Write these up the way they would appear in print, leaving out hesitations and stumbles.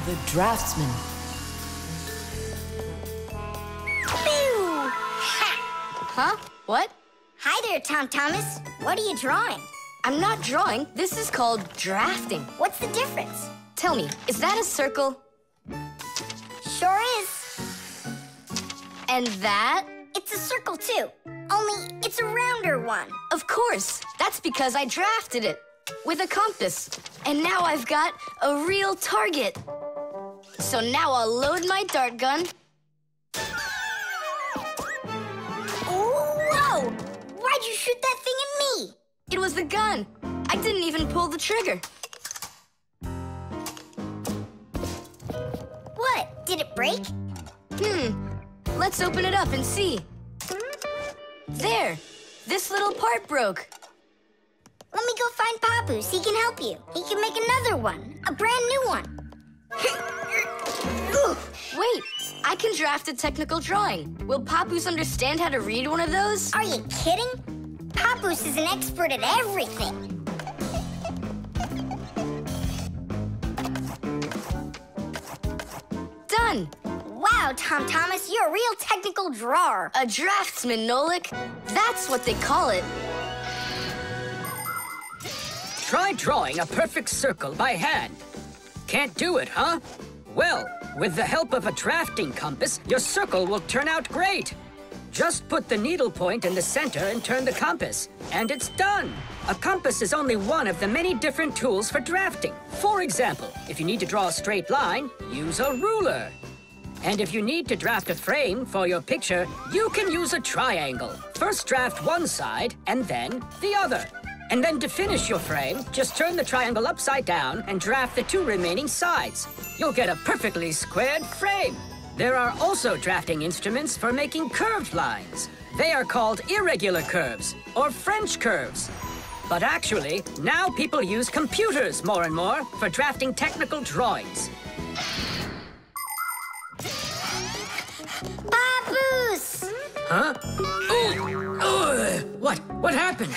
The Draftsman. Pew! Ha! Huh? What? Hi there, Tom Thomas. What are you drawing? I'm not drawing. This is called drafting. What's the difference? Tell me, is that a circle? Sure is. And that? It's a circle, too. Only it's a rounder one. Of course. That's because I drafted it with a compass. And now I've got a real target. So now I'll load my dart gun. Whoa! Why'd you shoot that thing at me? It was the gun. I didn't even pull the trigger. What? Did it break? Let's open it up and see. There. This little part broke. Let me go find Papus. He can help you. He can make another one. A brand new one. Wait. I can draft a technical drawing. Will Papus understand how to read one of those? Are you kidding? Papus is an expert at everything. Done. Wow, Tom Thomas, you're a real technical drawer. A draftsman, Nolik. That's what they call it. Try drawing a perfect circle by hand. Can't do it, huh? Well, with the help of a drafting compass, your circle will turn out great. Just put the needle point in the center and turn the compass, and it's done. A compass is only one of the many different tools for drafting. For example, if you need to draw a straight line, use a ruler. And if you need to draft a frame for your picture, you can use a triangle. First draft one side, and then the other. And then to finish your frame, just turn the triangle upside down and draft the two remaining sides. You'll get a perfectly squared frame. There are also drafting instruments for making curved lines. They are called irregular curves, or French curves. But actually, now people use computers more and more for drafting technical drawings. Papus! Huh? Oh! What happened?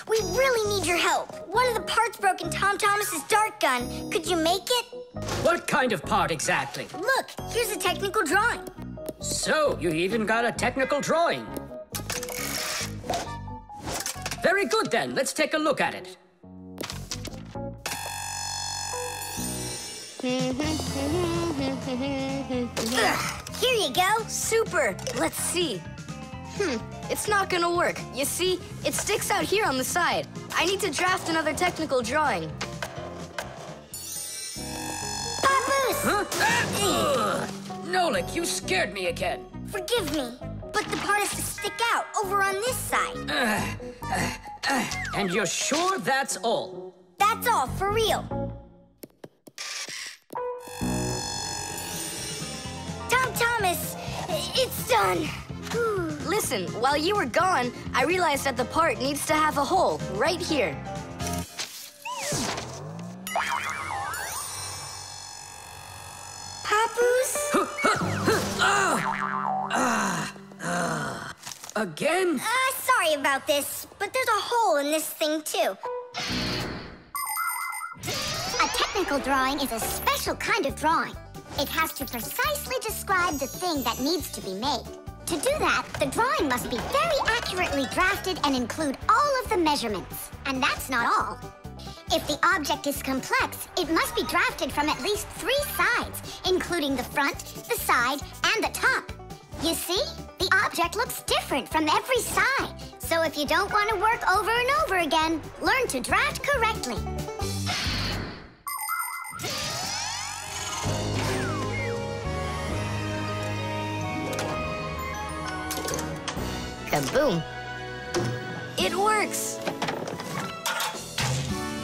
We really need your help. One of the parts broke in Tom Thomas's dart gun. Could you make it? What kind of part exactly? Look, here's a technical drawing. So, you even got a technical drawing. Very good then, let's take a look at it. Here you go. Super. Let's see. It's not gonna work. You see, it sticks out here on the side. I need to draft another technical drawing. Papus! Huh? Nolik, you scared me again. Forgive me, but the part has to stick out over on this side. And you're sure that's all? That's all, for real. Tom Thomas, it's done. Listen, while you were gone, I realized that the part needs to have a hole right here. Papus? Again? Sorry about this, but there's a hole in this thing, too. A technical drawing is a special kind of drawing. It has to precisely describe the thing that needs to be made. To do that, the drawing must be very accurately drafted and include all of the measurements. And that's not all. If the object is complex, it must be drafted from at least 3 sides, including the front, the side, and the top. You see? The object looks different from every side. So if you don't want to work over and over again, learn to draft correctly. Kaboom. It works.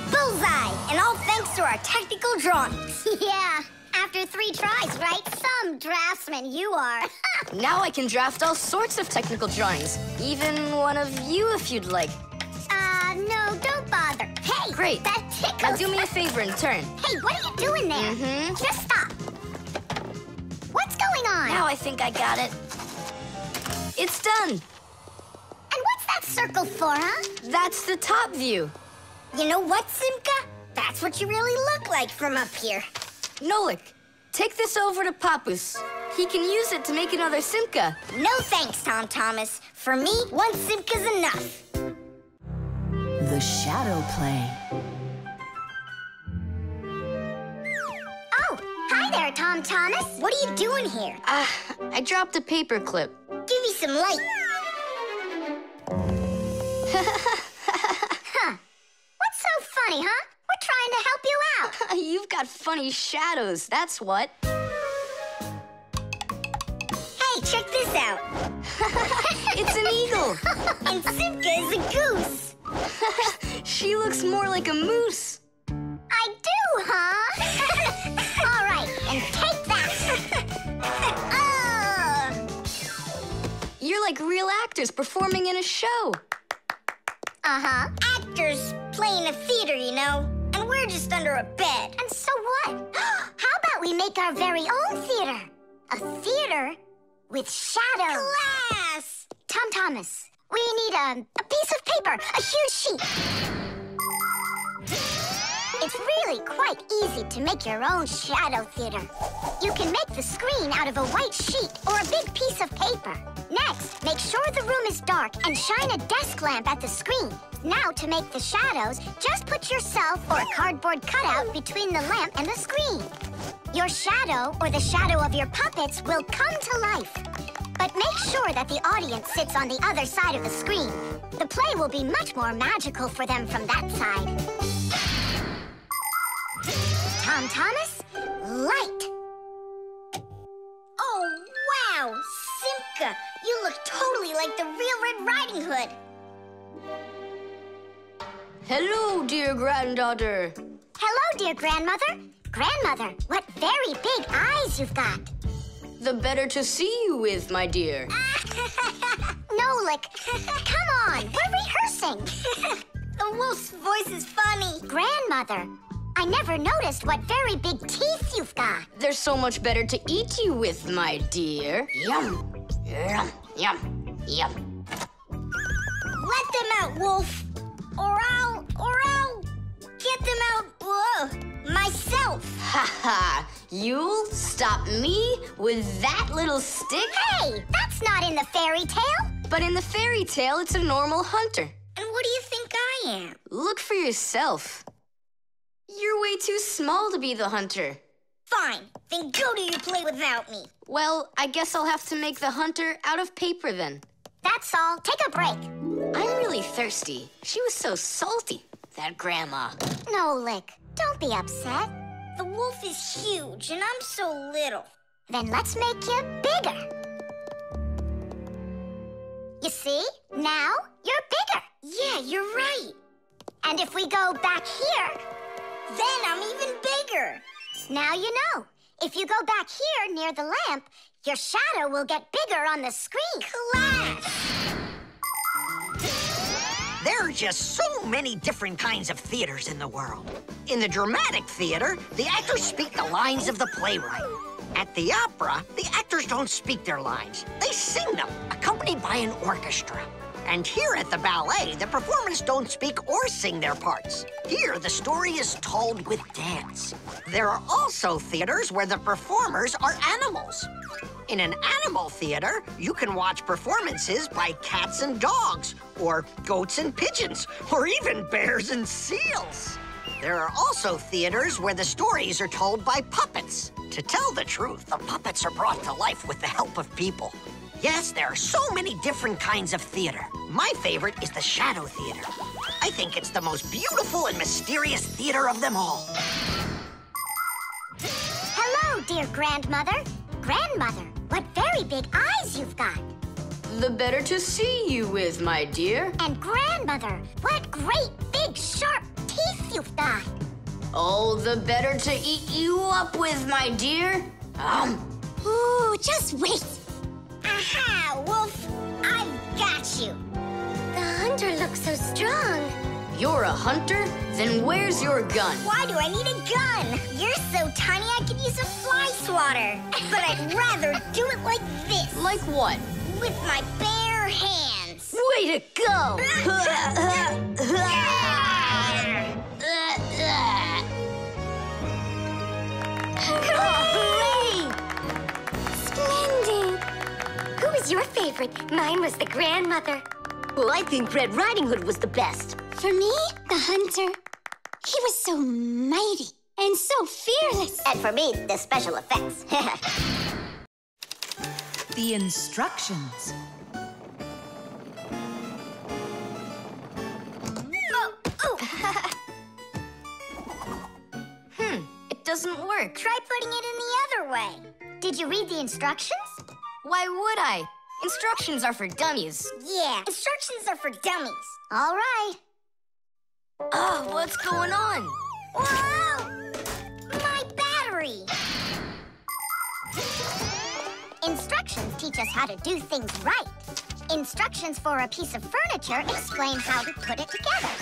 Bullseye! And all thanks to our technical drawings. Yeah, after 3 tries, right? Some draftsman you are. Now I can draft all sorts of technical drawings. Even one of you if you'd like. No, don't bother. Hey, Great. that tickles. Now do me a favor and turn. Hey, what are you doing there? Just stop. What's going on? Now I think I got it. It's done. And what's that circle for, huh? That's the top view. You know what, Simka? That's what you really look like from up here. Nolik, Take this over to Papus. He can use it to make another Simca. No thanks, Tom Thomas. For me, one Simca's enough. The shadow play. Oh, hi there, Tom Thomas. What are you doing here? I dropped a paper clip. Give me some light. Huh. What's so funny, huh? We're trying to help you out. You've got funny shadows, that's what. Hey, check this out. It's an eagle. And Simca is a goose. She looks more like a moose. I do, huh? All right, and take that. You're like real actors performing in a show. Uh-huh. Actors playing a theater, you know. And we're just under a bed. And so what? How about we make our very own theater? A theater with shadows. Class! Tom Thomas, we need a piece of paper, a huge sheet. It's really quite easy to make your own shadow theater. You can make the screen out of a white sheet or a big piece of paper. Next, make sure the room is dark and shine a desk lamp at the screen. Now, to make the shadows, just put yourself or a cardboard cutout between the lamp and the screen. Your shadow, or the shadow of your puppets, will come to life. But make sure that the audience sits on the other side of the screen. The play will be much more magical for them from that side. Tom Thomas, light. Oh, wow! Simca, you look totally like the real Red Riding Hood. Hello, dear granddaughter. Hello, dear grandmother. Grandmother, what very big eyes you've got. The better to see you with, my dear. Nolik, come on, we're rehearsing. The wolf's voice is funny. Grandmother, I never noticed what very big teeth you've got. They're so much better to eat you with, my dear. Yum, yum, yum, yum. Let them out, wolf. Or I'll get them out, myself. Ha ha! You'll stop me with that little stick? Hey, that's not in the fairy tale. But in the fairy tale, it's a normal hunter. And what do you think I am? Look for yourself. You're way too small to be the hunter. Fine, then go do your play without me. Well, I guess I'll have to make the hunter out of paper then. That's all. Take a break. I'm really thirsty. She was so salty, that grandma. Nolik, don't be upset. The wolf is huge, and I'm so little. Then let's make you bigger. You see? Now you're bigger. Yeah, you're right. And if we go back here, then I'm even bigger. Now you know. If you go back here near the lamp, your shadow will get bigger on the screen. Class! There are just so many different kinds of theaters in the world. In the dramatic theater, the actors speak the lines of the playwright. At the opera, the actors don't speak their lines. They sing them, accompanied by an orchestra. And here at the ballet, the performers don't speak or sing their parts. Here, the story is told with dance. There are also theaters where the performers are animals. In an animal theater, you can watch performances by cats and dogs, or goats and pigeons, or even bears and seals. There are also theaters where the stories are told by puppets. To tell the truth, the puppets are brought to life with the help of people. Yes, there are so many different kinds of theater. My favorite is the shadow theater. I think it's the most beautiful and mysterious theater of them all. hello, dear grandmother. Grandmother, what very big eyes you've got. The better to see you with, my dear. And grandmother, what great big sharp teeth you've got. Oh, the better to eat you up with, my dear. Ooh, just wait. Aha, wolf! I've got you. The hunter looks so strong. You're a hunter? Then where's your gun? Why do I need a gun? You're so tiny I could use a fly swatter. But I'd rather do it like this. Like what? With my bare hands. Way to go! Hooray! was your favorite? Mine was the grandmother. Well, I think Red Riding Hood was the best. For me, the hunter. He was so mighty and so fearless. And for me, the special effects. The instructions. It doesn't work. Try putting it in the other way. Did you read the instructions? Why would I? Instructions are for dummies. Yeah, instructions are for dummies. All right. Oh, what's going on? Whoa! My battery! Instructions teach us how to do things right. Instructions for a piece of furniture explain how to put it together.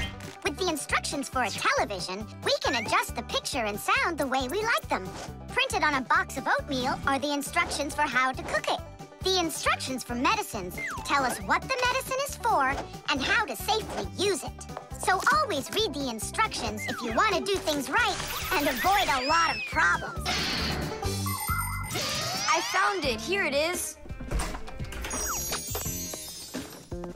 With the instructions for a television, we can adjust the picture and sound the way we like them. Printed on a box of oatmeal are the instructions for how to cook it. The instructions for medicines tell us what the medicine is for and how to safely use it. So always read the instructions if you want to do things right and avoid a lot of problems. I found it. Here it is.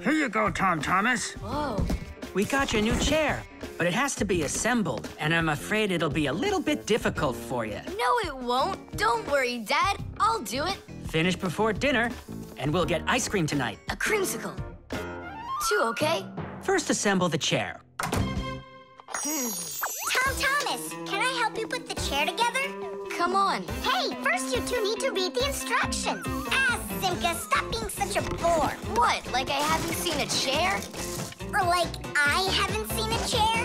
Here you go, Tom Thomas. Whoa. We got your new chair, but it has to be assembled, and I'm afraid it'll be a little bit difficult for you. No, it won't. Don't worry, Dad. I'll do it. Finish before dinner, and we'll get ice cream tonight. A creamsicle. 2, okay? First, assemble the chair. Tom Thomas, can I help you put the chair together? Come on. Hey, first you two need to read the instructions. Ah, Simka, stop being such a bore. What, like I haven't seen a chair? Or like I haven't seen a chair?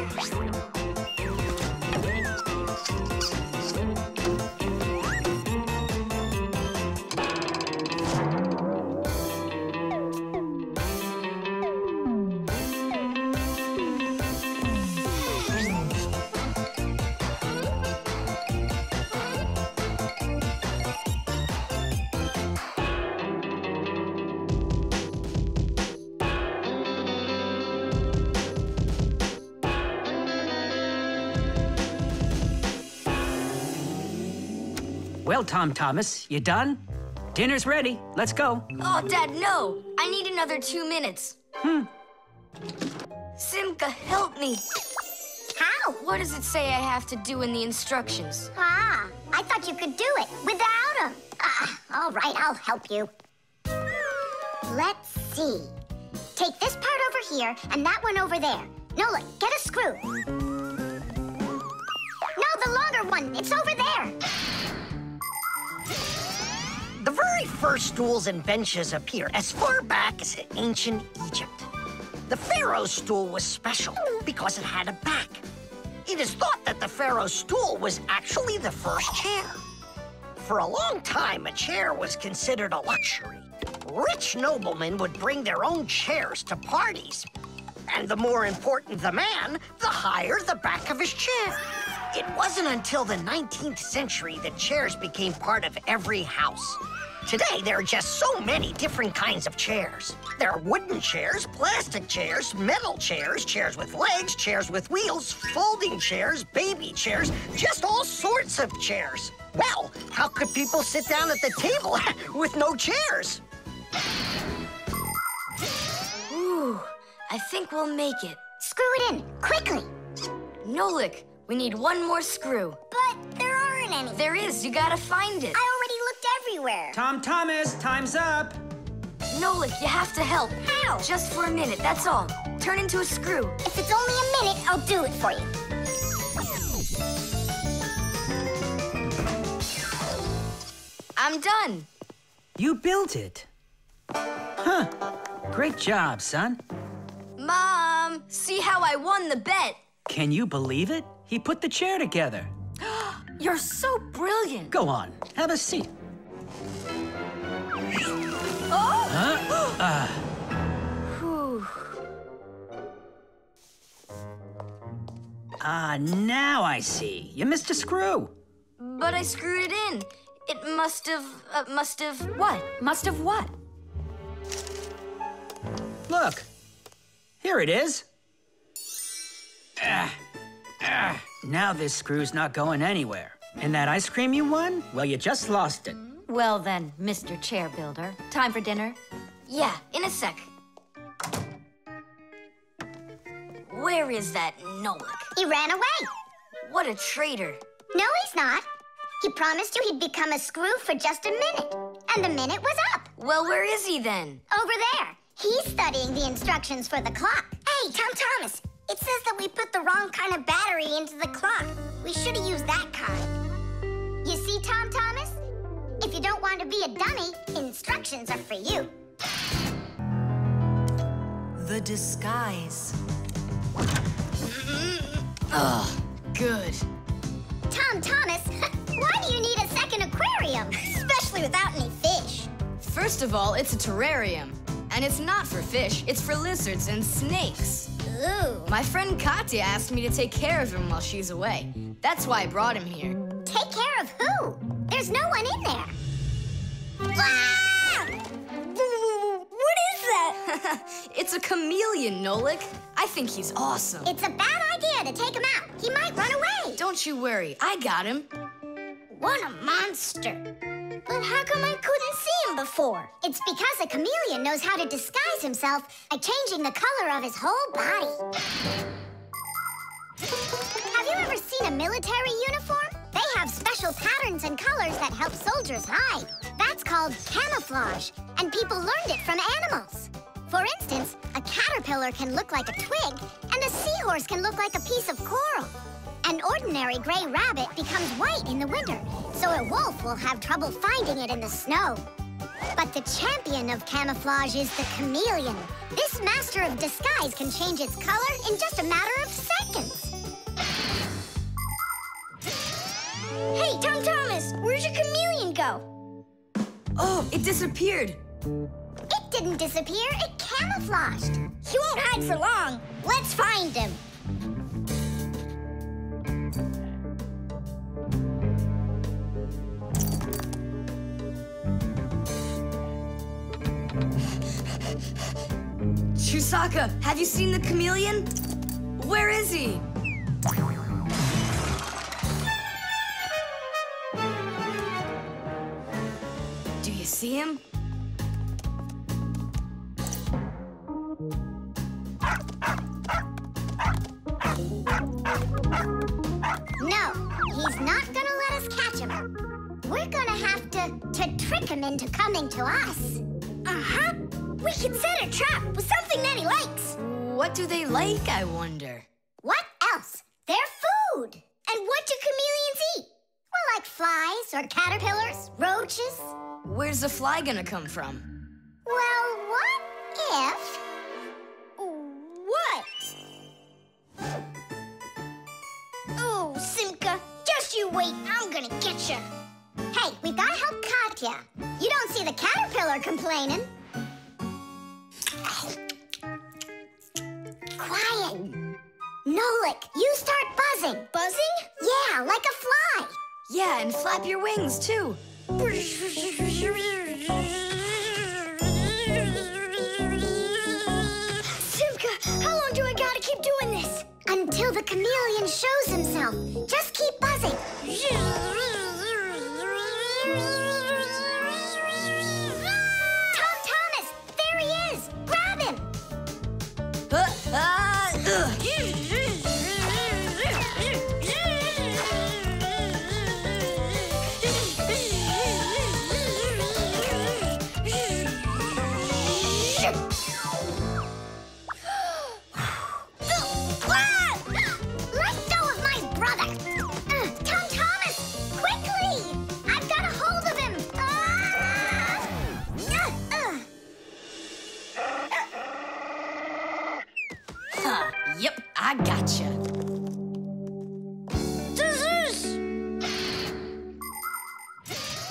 Well, Tom Thomas, you done? Dinner's ready. Let's go. Oh, Dad, no. I need another 2 minutes. Simka, help me. How? What does it say I have to do in the instructions? Ah, I thought you could do it without him. All right, I'll help you. Let's see. Take this part over here and that one over there. Nolik, get a screw. No, the longer one. It's over there. The very first stools and benches appear as far back as ancient Egypt. The pharaoh's stool was special because it had a back. It is thought that the pharaoh's stool was actually the first chair. For a long time, a chair was considered a luxury. Rich noblemen would bring their own chairs to parties. And the more important the man, the higher the back of his chair. It wasn't until the 19th century that chairs became part of every house. Today, there are just so many different kinds of chairs. There are wooden chairs, plastic chairs, metal chairs, chairs with legs, chairs with wheels, folding chairs, baby chairs, just all sorts of chairs. Well, how could people sit down at the table with no chairs? Ooh, I think we'll make it. Screw it in, quickly. Nolik, we need one more screw. But there aren't any. There is, you gotta find it. I already looked everywhere. Tom Thomas, time's up. Nolik, you have to help. How? Just for a minute, that's all. Turn into a screw. If it's only a minute, I'll do it for you. I'm done. You built it. Huh. Great job, son. Mom, see how I won the bet? Can you believe it? He put the chair together. You're so brilliant. Go on, have a seat. Oh! Huh? Whew. Now I see. You missed a screw. But I screwed it in. It must have, what? Must have what? Look, here it is. Now this screw's not going anywhere. And that ice cream you won? Well, you just lost it. Well then, Mr. Chair Builder, time for dinner? Yeah, in a sec. Where is that Nolik? He ran away. What a traitor. No, he's not. He promised you he'd become a screw for just a minute. And the minute was up. Well, where is he then? Over there. He's studying the instructions for the clock. Hey, Tom Thomas, it says that we put the wrong kind of battery into the clock. We should have used that kind. You see, Tom Thomas? If you don't want to be a dummy, instructions are for you. The disguise. Ugh, good. Tom Thomas, why do you need a second aquarium? Especially without any fish. First of all, it's a terrarium. And it's not for fish, it's for lizards and snakes. Ooh. My friend Katya asked me to take care of him while she's away. That's why I brought him here. Take care of who? There's no one in there. Ah! What is that? It's a chameleon, Nolik. I think he's awesome. It's a bad idea to take him out. He might run away. Don't you worry, I got him. What a monster. But how come I couldn't see him before? It's because a chameleon knows how to disguise himself by changing the color of his whole body. Have you ever seen a military uniform? They have special patterns and colors that help soldiers hide. That's called camouflage, and people learned it from animals. For instance, a caterpillar can look like a twig, and a seahorse can look like a piece of coral. An ordinary gray rabbit becomes white in the winter, so a wolf will have trouble finding it in the snow. But the champion of camouflage is the chameleon. This master of disguise can change its color in just a matter of seconds. Hey, Tom Thomas, where'd your chameleon go? Oh, it disappeared. It didn't disappear, it camouflaged. He won't hide for long. Let's find him. Chusaka, have you seen the chameleon? Where is he? Do you see him? No, he's not gonna let us catch him. We're gonna have to trick him into coming to us. Uh-huh. We can set a trap with something that he likes. What do they like, I wonder? What else? They're food. And what do chameleons eat? Well, like flies or caterpillars, roaches. Where's the fly gonna come from? Well, what if... What? Oh, Simka, just you wait. I'm gonna get you. Hey, we've gotta help Katya. You don't see the caterpillar complaining. Quiet. Nolik, you start buzzing. Buzzing? Yeah, like a fly. Yeah, and flap your wings, too. Simka, how long do I gotta keep doing this? Until the chameleon shows himself. Just keep buzzing. Tom Thomas, there he is. Grab him. Let go of my brother. Tom Thomas, quickly. I've got a hold of him. Yep, I gotcha.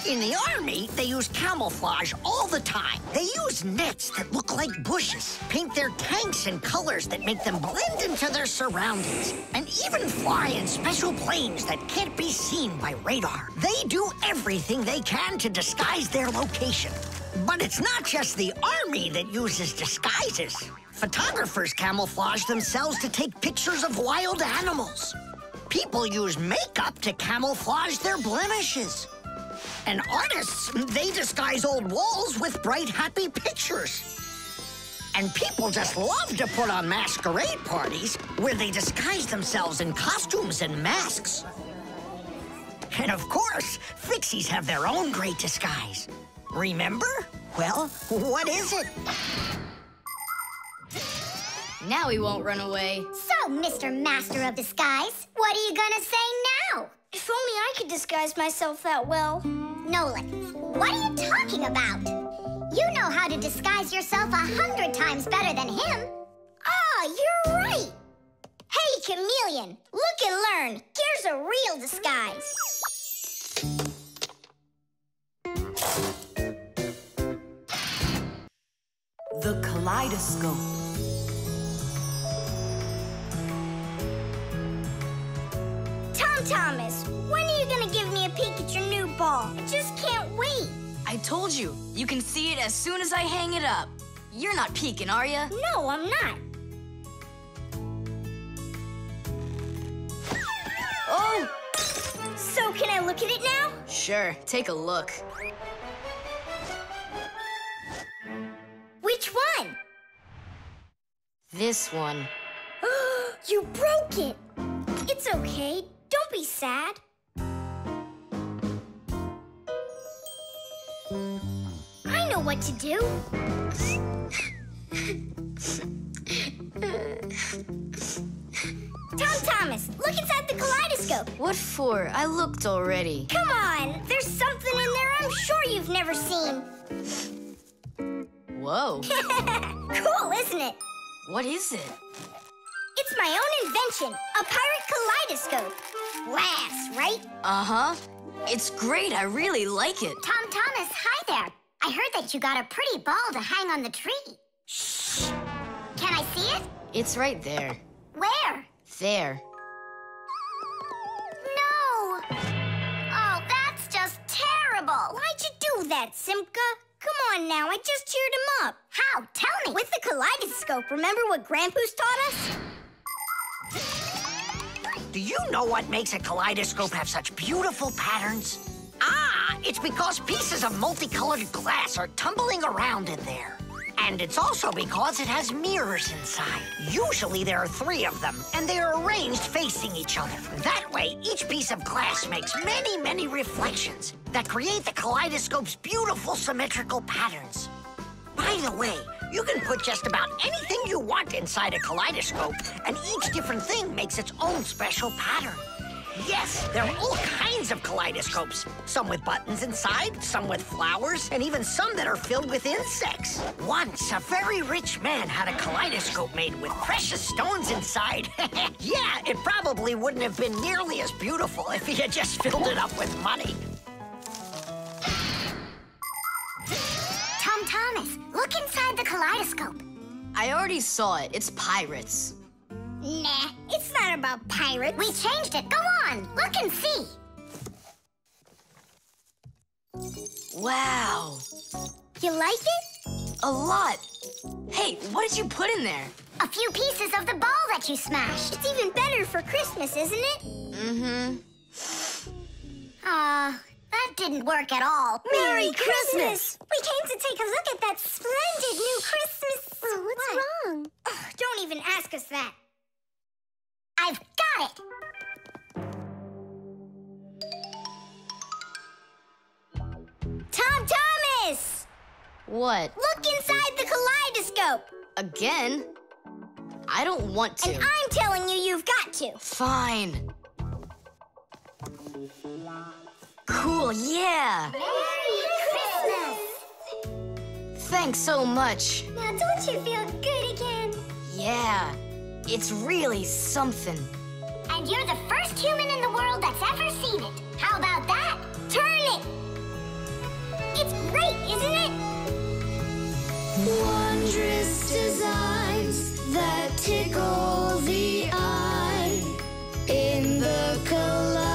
In the army, they use camouflage all the time. They use nets that look like bushes, paint their tanks in colors that make them blend into their surroundings, and even fly in special planes that can't be seen by radar. They do everything they can to disguise their location. But it's not just the army that uses disguises. Photographers camouflage themselves to take pictures of wild animals. People use makeup to camouflage their blemishes. And artists, they disguise old walls with bright, happy pictures. And people just love to put on masquerade parties where they disguise themselves in costumes and masks. And of course, Fixies have their own great disguise. Remember? Well, what is it? Now he won't run away. So, Mr. Master of Disguise, what are you gonna say now? If only I could disguise myself that well. Nolik, what are you talking about? You know how to disguise yourself 100 times better than him. Ah, you're right. Hey, Chameleon, look and learn. Here's a real disguise. The Kaleidoscope. Thomas, when are you gonna give me a peek at your new ball? I just can't wait. I told you, you can see it as soon as I hang it up. You're not peeking, are you? No, I'm not. Oh! So can I look at it now? Sure, take a look. Which one? This one. You broke it. It's okay. Don't be sad. I know what to do. Thomas, look inside the kaleidoscope. What for? I looked already. Come on, there's something in there I'm sure you've never seen. Whoa. Cool, isn't it? What is it? It's my own invention, a pirate kaleidoscope. Laughs, right? Uh-huh. It's great. I really like it. Thomas, hi there. I heard that you got a pretty ball to hang on the tree. Shh. Can I see it? It's right there. Where? There. No. Oh, that's just terrible. Why'd you do that, Simka? Come on now, I just cheered him up. How? Tell me. With the kaleidoscope, remember what Grampus taught us? Do you know what makes a kaleidoscope have such beautiful patterns? Ah, it's because pieces of multicolored glass are tumbling around in there. And it's also because it has mirrors inside. Usually there are 3 of them, and they are arranged facing each other. That way, each piece of glass makes many, many reflections that create the kaleidoscope's beautiful symmetrical patterns. By the way, you can put just about anything you want inside a kaleidoscope, and each different thing makes its own special pattern. Yes, there are all kinds of kaleidoscopes. Some with buttons inside, some with flowers, and even some that are filled with insects. Once, a very rich man had a kaleidoscope made with precious stones inside. Yeah, it probably wouldn't have been nearly as beautiful if he had just filled it up with money. Thomas, look inside the kaleidoscope. I already saw it. It's pirates. Nah, it's not about pirates. We changed it. Go on, look and see. Wow. You like it? A lot. Hey, what did you put in there? A few pieces of the ball that you smashed. It's even better for Christmas, isn't it? Mm-hmm. That didn't work at all. Merry Christmas! We came to take a look at that splendid new Christmas... What's wrong? Oh, don't even ask us that. I've got it! Thomas! What? Look inside the kaleidoscope! Again? I don't want to. And I'm telling you, you've got to. Fine. Cool, yeah. Merry Christmas! Thanks so much. Now don't you feel good again? Yeah, it's really something. And you're the first human in the world that's ever seen it. How about that? Turn it! It's great, isn't it? Wondrous designs that tickle the eye in the kaleidoscope.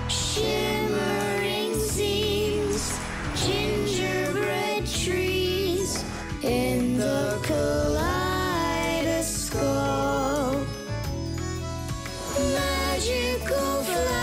Shimmering scenes, gingerbread trees in the kaleidoscope. Magical flowers.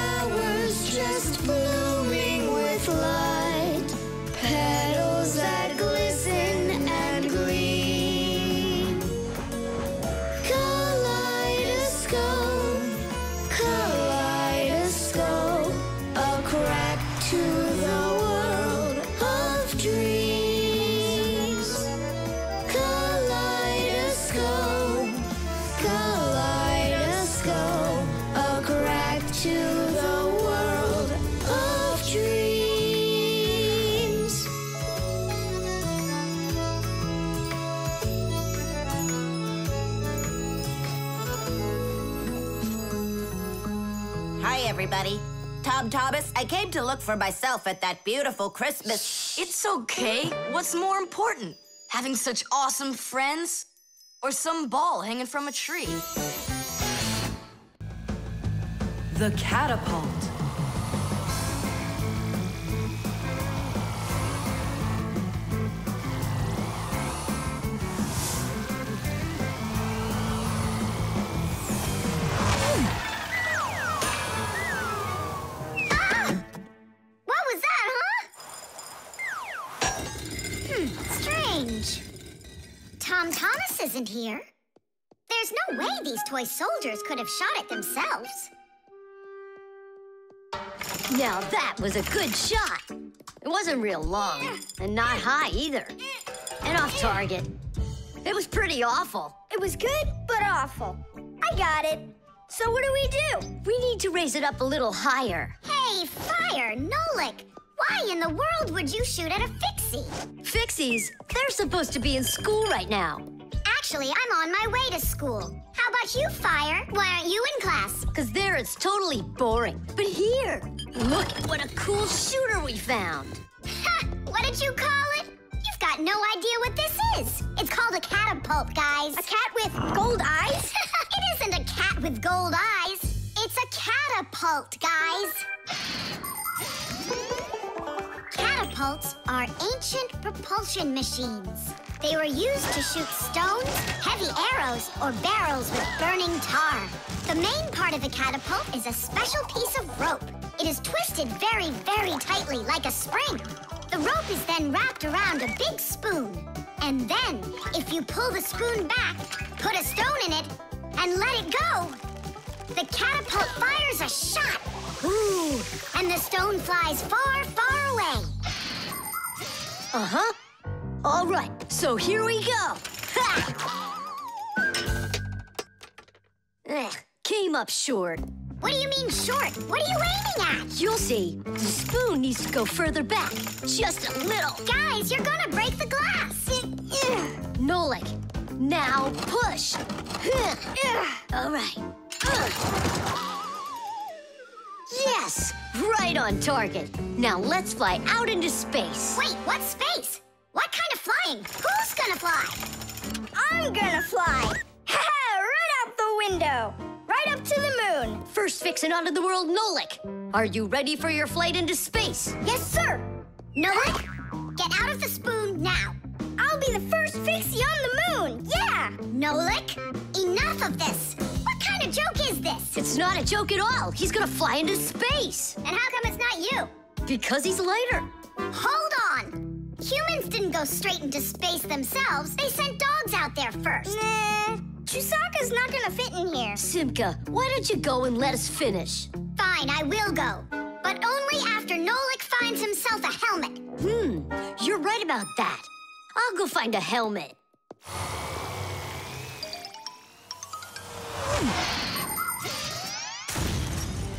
Hey, everybody. Tom Thomas, I came to look for myself at that beautiful Christmas... It's okay. What's more important? Having such awesome friends? Or some ball hanging from a tree? The Catapult. Strange. Tom Thomas isn't here. There's no way these toy soldiers could have shot it themselves. Now that was a good shot. It wasn't real long, and not high either. And off target. It was pretty awful. It was good, but awful. I got it. So what do? We need to raise it up a little higher. Hey, Fire, Nolik. Why in the world would you shoot at a Fixie? Fixies, they're supposed to be in school right now. Actually, I'm on my way to school. How about you, Fire? Why aren't you in class? Because there it's totally boring. But here, look at what a cool shooter we found. Ha! What did you call it? You've got no idea what this is. It's called a catapult, guys. A cat with gold eyes? It isn't a cat with gold eyes. It's a catapult, guys. Catapults are ancient propulsion machines. They were used to shoot stones, heavy arrows, or barrels with burning tar. The main part of a catapult is a special piece of rope. It is twisted very, very tightly like a spring. The rope is then wrapped around a big spoon. And then, if you pull the spoon back, put a stone in it, and let it go, the catapult fires a shot. Ooh, and the stone flies far, far away. Uh-huh. All right, so here we go. Ha! Came up short. What do you mean short? What are you aiming at? You'll see. The spoon needs to go further back. Just a little. Guys, you're gonna break the glass. Nolik, now push. All right. Yes, right on target. Now let's fly out into space. Wait, what space? What kind of flying? Who's gonna fly? I'm gonna fly. Right out the window. Right up to the moon. First fixin' onto the world, Nolik. Are you ready for your flight into space? Yes, sir. Nolik, get out of the spoon now. I'll be the first Fixie on the moon. Yeah. Nolik, enough of this. What kind of joke is this? It's not a joke at all. He's gonna fly into space. And how come it's not you? Because he's lighter. Hold on. Humans didn't go straight into space themselves. They sent dogs out there first. Nah, Chusaka's not gonna fit in here. Simka, why don't you go and let us finish? Fine, I will go. But only after Nolik finds himself a helmet. You're right about that. I'll go find a helmet.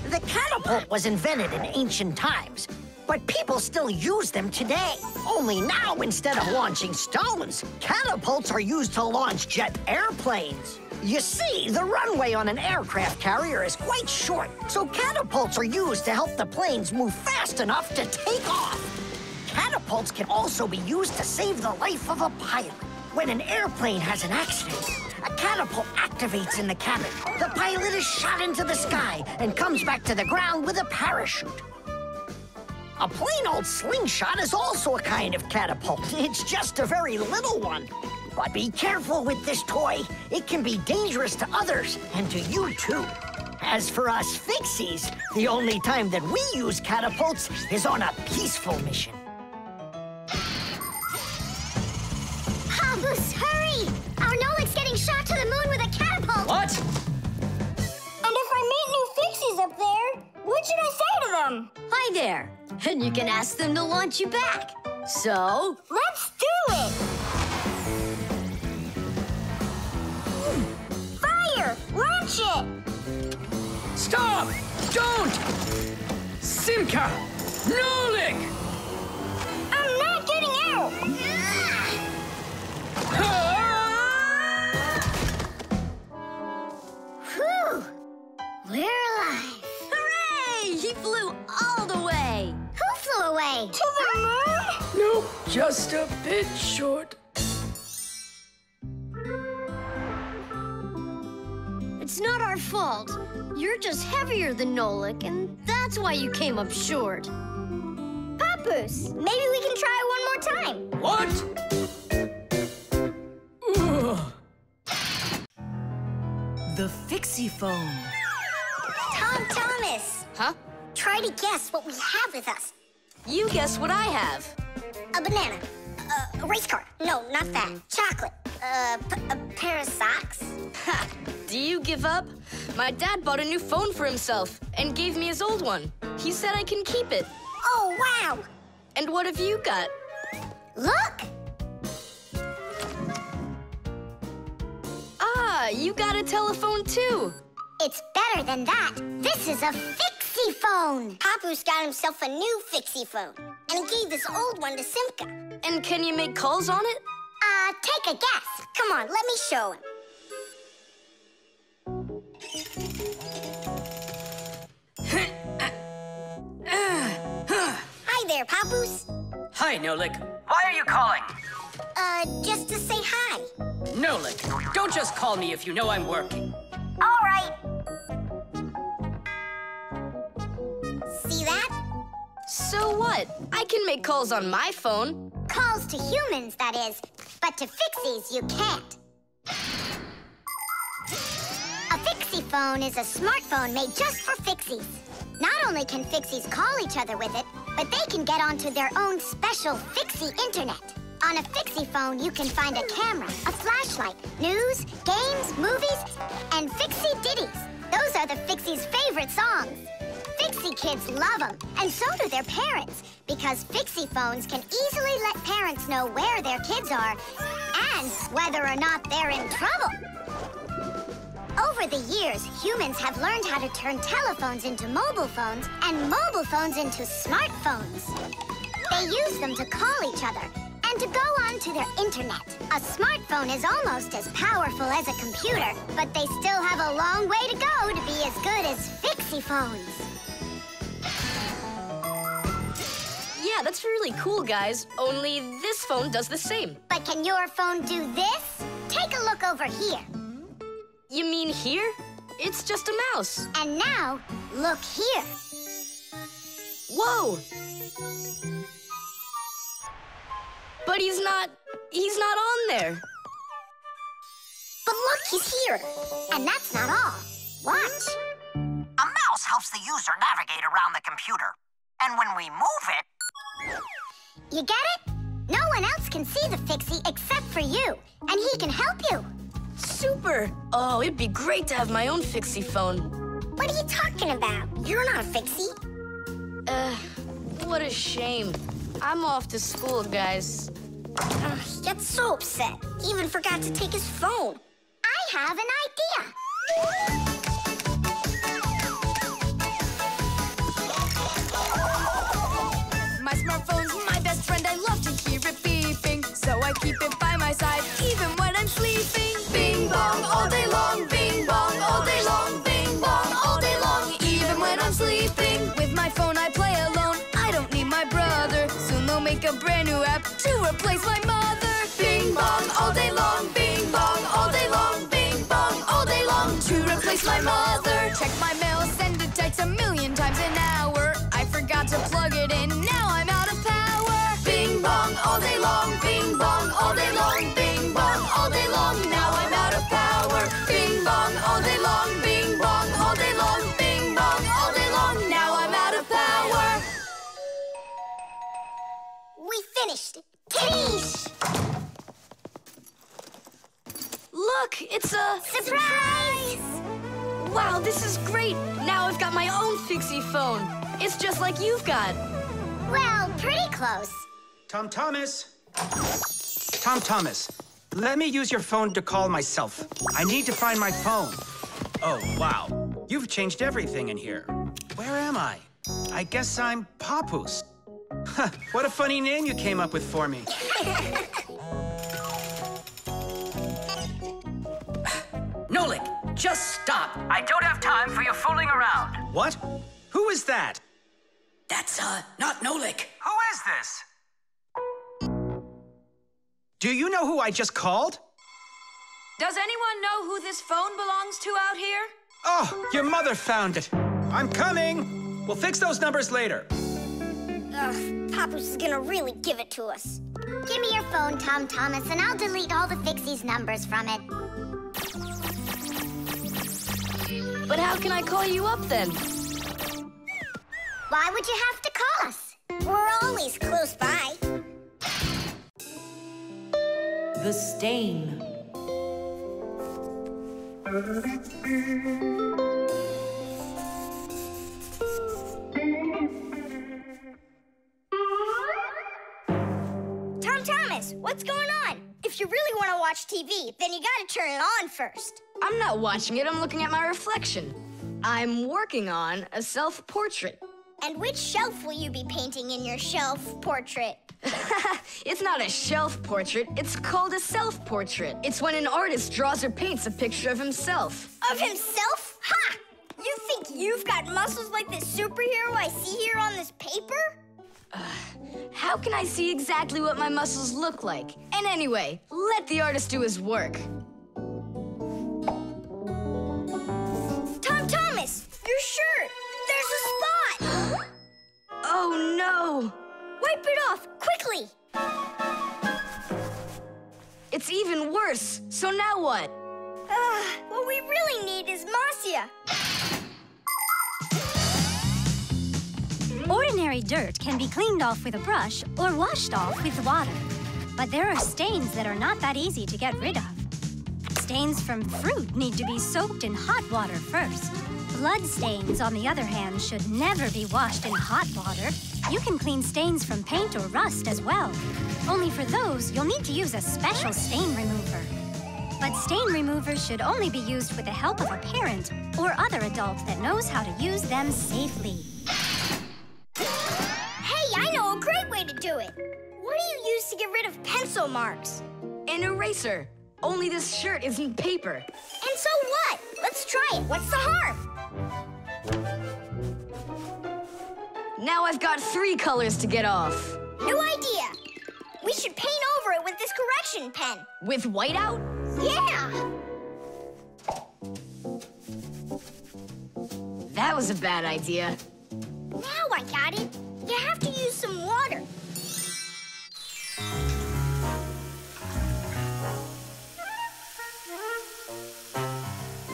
The catapult was invented in ancient times, but people still use them today. Only now, instead of launching stones, catapults are used to launch jet airplanes. You see, the runway on an aircraft carrier is quite short, so catapults are used to help the planes move fast enough to take off. Catapults can also be used to save the life of a pilot. When an airplane has an accident, a catapult activates in the cabin. The pilot is shot into the sky and comes back to the ground with a parachute. A plain old slingshot is also a kind of catapult. It's just a very little one. But be careful with this toy. It can be dangerous to others and to you too. As for us Fixies, the only time that we use catapults is on a peaceful mission. Papus, hurry! Our Nolik's getting shot to the moon with a catapult! What? And if I meet new Fixies up there, what should I say to them? Hi there. And you can ask them to launch you back. So? Let's do it! Fire! Launch it! Stop! Don't! Simka! Nolik! I'm not getting out! Whew! We're alive. Hooray! way. To the moon? No, just a bit short. It's not our fault. You're just heavier than Nolik, and that's why you came up short. Papus, maybe we can try one more time. What? The Fixiephone. Tom Thomas, Huh? try to guess what we have with us. You guess what I have. A banana. A race car. No, not that. Chocolate. A pair of socks. Ha! Do you give up? My dad bought a new phone for himself and gave me his old one. He said I can keep it. Oh, wow. And what have you got? Look. Ah, you got a telephone too. It's better than that. This is a Fixiephone. Papus got himself a new Fixiephone, and he gave this old one to Simka. And can you make calls on it? Take a guess. Come on, let me show him. Hi there, Papus. Hi, Nolik. Why are you calling? Just to say hi. Nolik, don't just call me if you know I'm working. All right. See that? So what? I can make calls on my phone. Calls to humans, that is. But to Fixies, you can't. A Fixiephone is a smartphone made just for Fixies. Not only can Fixies call each other with it, but they can get onto their own special Fixie internet. On a Fixiephone, you can find a camera, a flashlight, news, games, movies, and Fixie ditties. Those are the Fixies' favorite songs. Fixie kids love them, and so do their parents, because Fixiephones can easily let parents know where their kids are and whether or not they're in trouble. Over the years, humans have learned how to turn telephones into mobile phones and mobile phones into smartphones. They use them to call each other and to go onto their internet. A smartphone is almost as powerful as a computer, but they still have a long way to go to be as good as Fixiephones. Yeah, that's really cool, guys. Only this phone does the same. But can your phone do this? Take a look over here. You mean here? It's just a mouse. And now, look here. Whoa! But he's not on there. But look, he's here. And that's not all. Watch. A mouse helps the user navigate around the computer. And when we move it... You get it? No one else can see the Fixie except for you, and he can help you. Super! Oh, it'd be great to have my own Fixiephone. What are you talking about? You're not a Fixie. What a shame. I'm off to school, guys. He got so upset. He even forgot to take his phone. I have an idea. My smartphone's my best friend. I love to hear it beeping, so I keep it by my side even when I'm sleeping. Bing bong all day long, bing bong all day long, bing bong all day long, even when I'm sleeping. With my phone I play alone. I don't need my brother. Soon they'll make a brand new app to replace my mother. Bing bong all day long, bing bong all day long, bing bong all day long, to replace my mother. Check my mail, send a text 1,000,000 times an hour. I forgot to plug it in, now I'm out of power. Bing bong all day long, bing bong all day long, bing bong all day long, now I'm out of power. Bing bong all day long, bing bong all day long, bing bong all day long, now I'm out of power. We finished. Tadoosh! Look, it's a... Surprise! Wow, this is great. Now I've got my own Fixiephone. It's just like you've got. Well, pretty close. Tom Thomas! Tom Thomas, let me use your phone to call myself. I need to find my phone. Oh, wow. You've changed everything in here. Where am I? I guess I'm Papus. Huh, what a funny name you came up with for me. Nolik, just stop. I don't have time for your fooling around. What? Who is that? That's, not Nolik. Who is this? Do you know who I just called? Does anyone know who this phone belongs to out here? Oh, your mother found it. I'm coming. We'll fix those numbers later. Ugh, Papus is gonna really give it to us. Give me your phone, Tom Thomas, and I'll delete all the Fixies numbers from it. But how can I call you up then? Why would you have to call us? We're always close by. The stain. Tom Thomas, what's going on? If you really want to watch TV, then you gotta turn it on first. I'm not watching it, I'm looking at my reflection. I'm working on a self-portrait. And which shelf will you be painting in your shelf portrait? It's not a shelf portrait, it's called a self-portrait. It's when an artist draws or paints a picture of himself. Of himself? Ha! You think you've got muscles like this superhero I see here on this paper? How can I see exactly what my muscles look like? And anyway, let the artist do his work. Tom Thomas, your shirt! There's a spot! Oh no! Wipe it off, quickly! It's even worse, so now what? What we really need is Marcia. Ordinary dirt can be cleaned off with a brush or washed off with water. But there are stains that are not that easy to get rid of. Stains from fruit need to be soaked in hot water first. Blood stains, on the other hand, should never be washed in hot water. You can clean stains from paint or rust as well. Only for those, you'll need to use a special stain remover. But stain removers should only be used with the help of a parent or other adult that knows how to use them safely. Hey, I know a great way to do it. What do you use to get rid of pencil marks? An eraser. Only this shirt isn't paper. And so what? Let's try it. What's the harm? Now I've got 3 colors to get off. New idea. We should paint over it with this correction pen. With whiteout? Yeah! That was a bad idea. Now I got it. You have to use some water.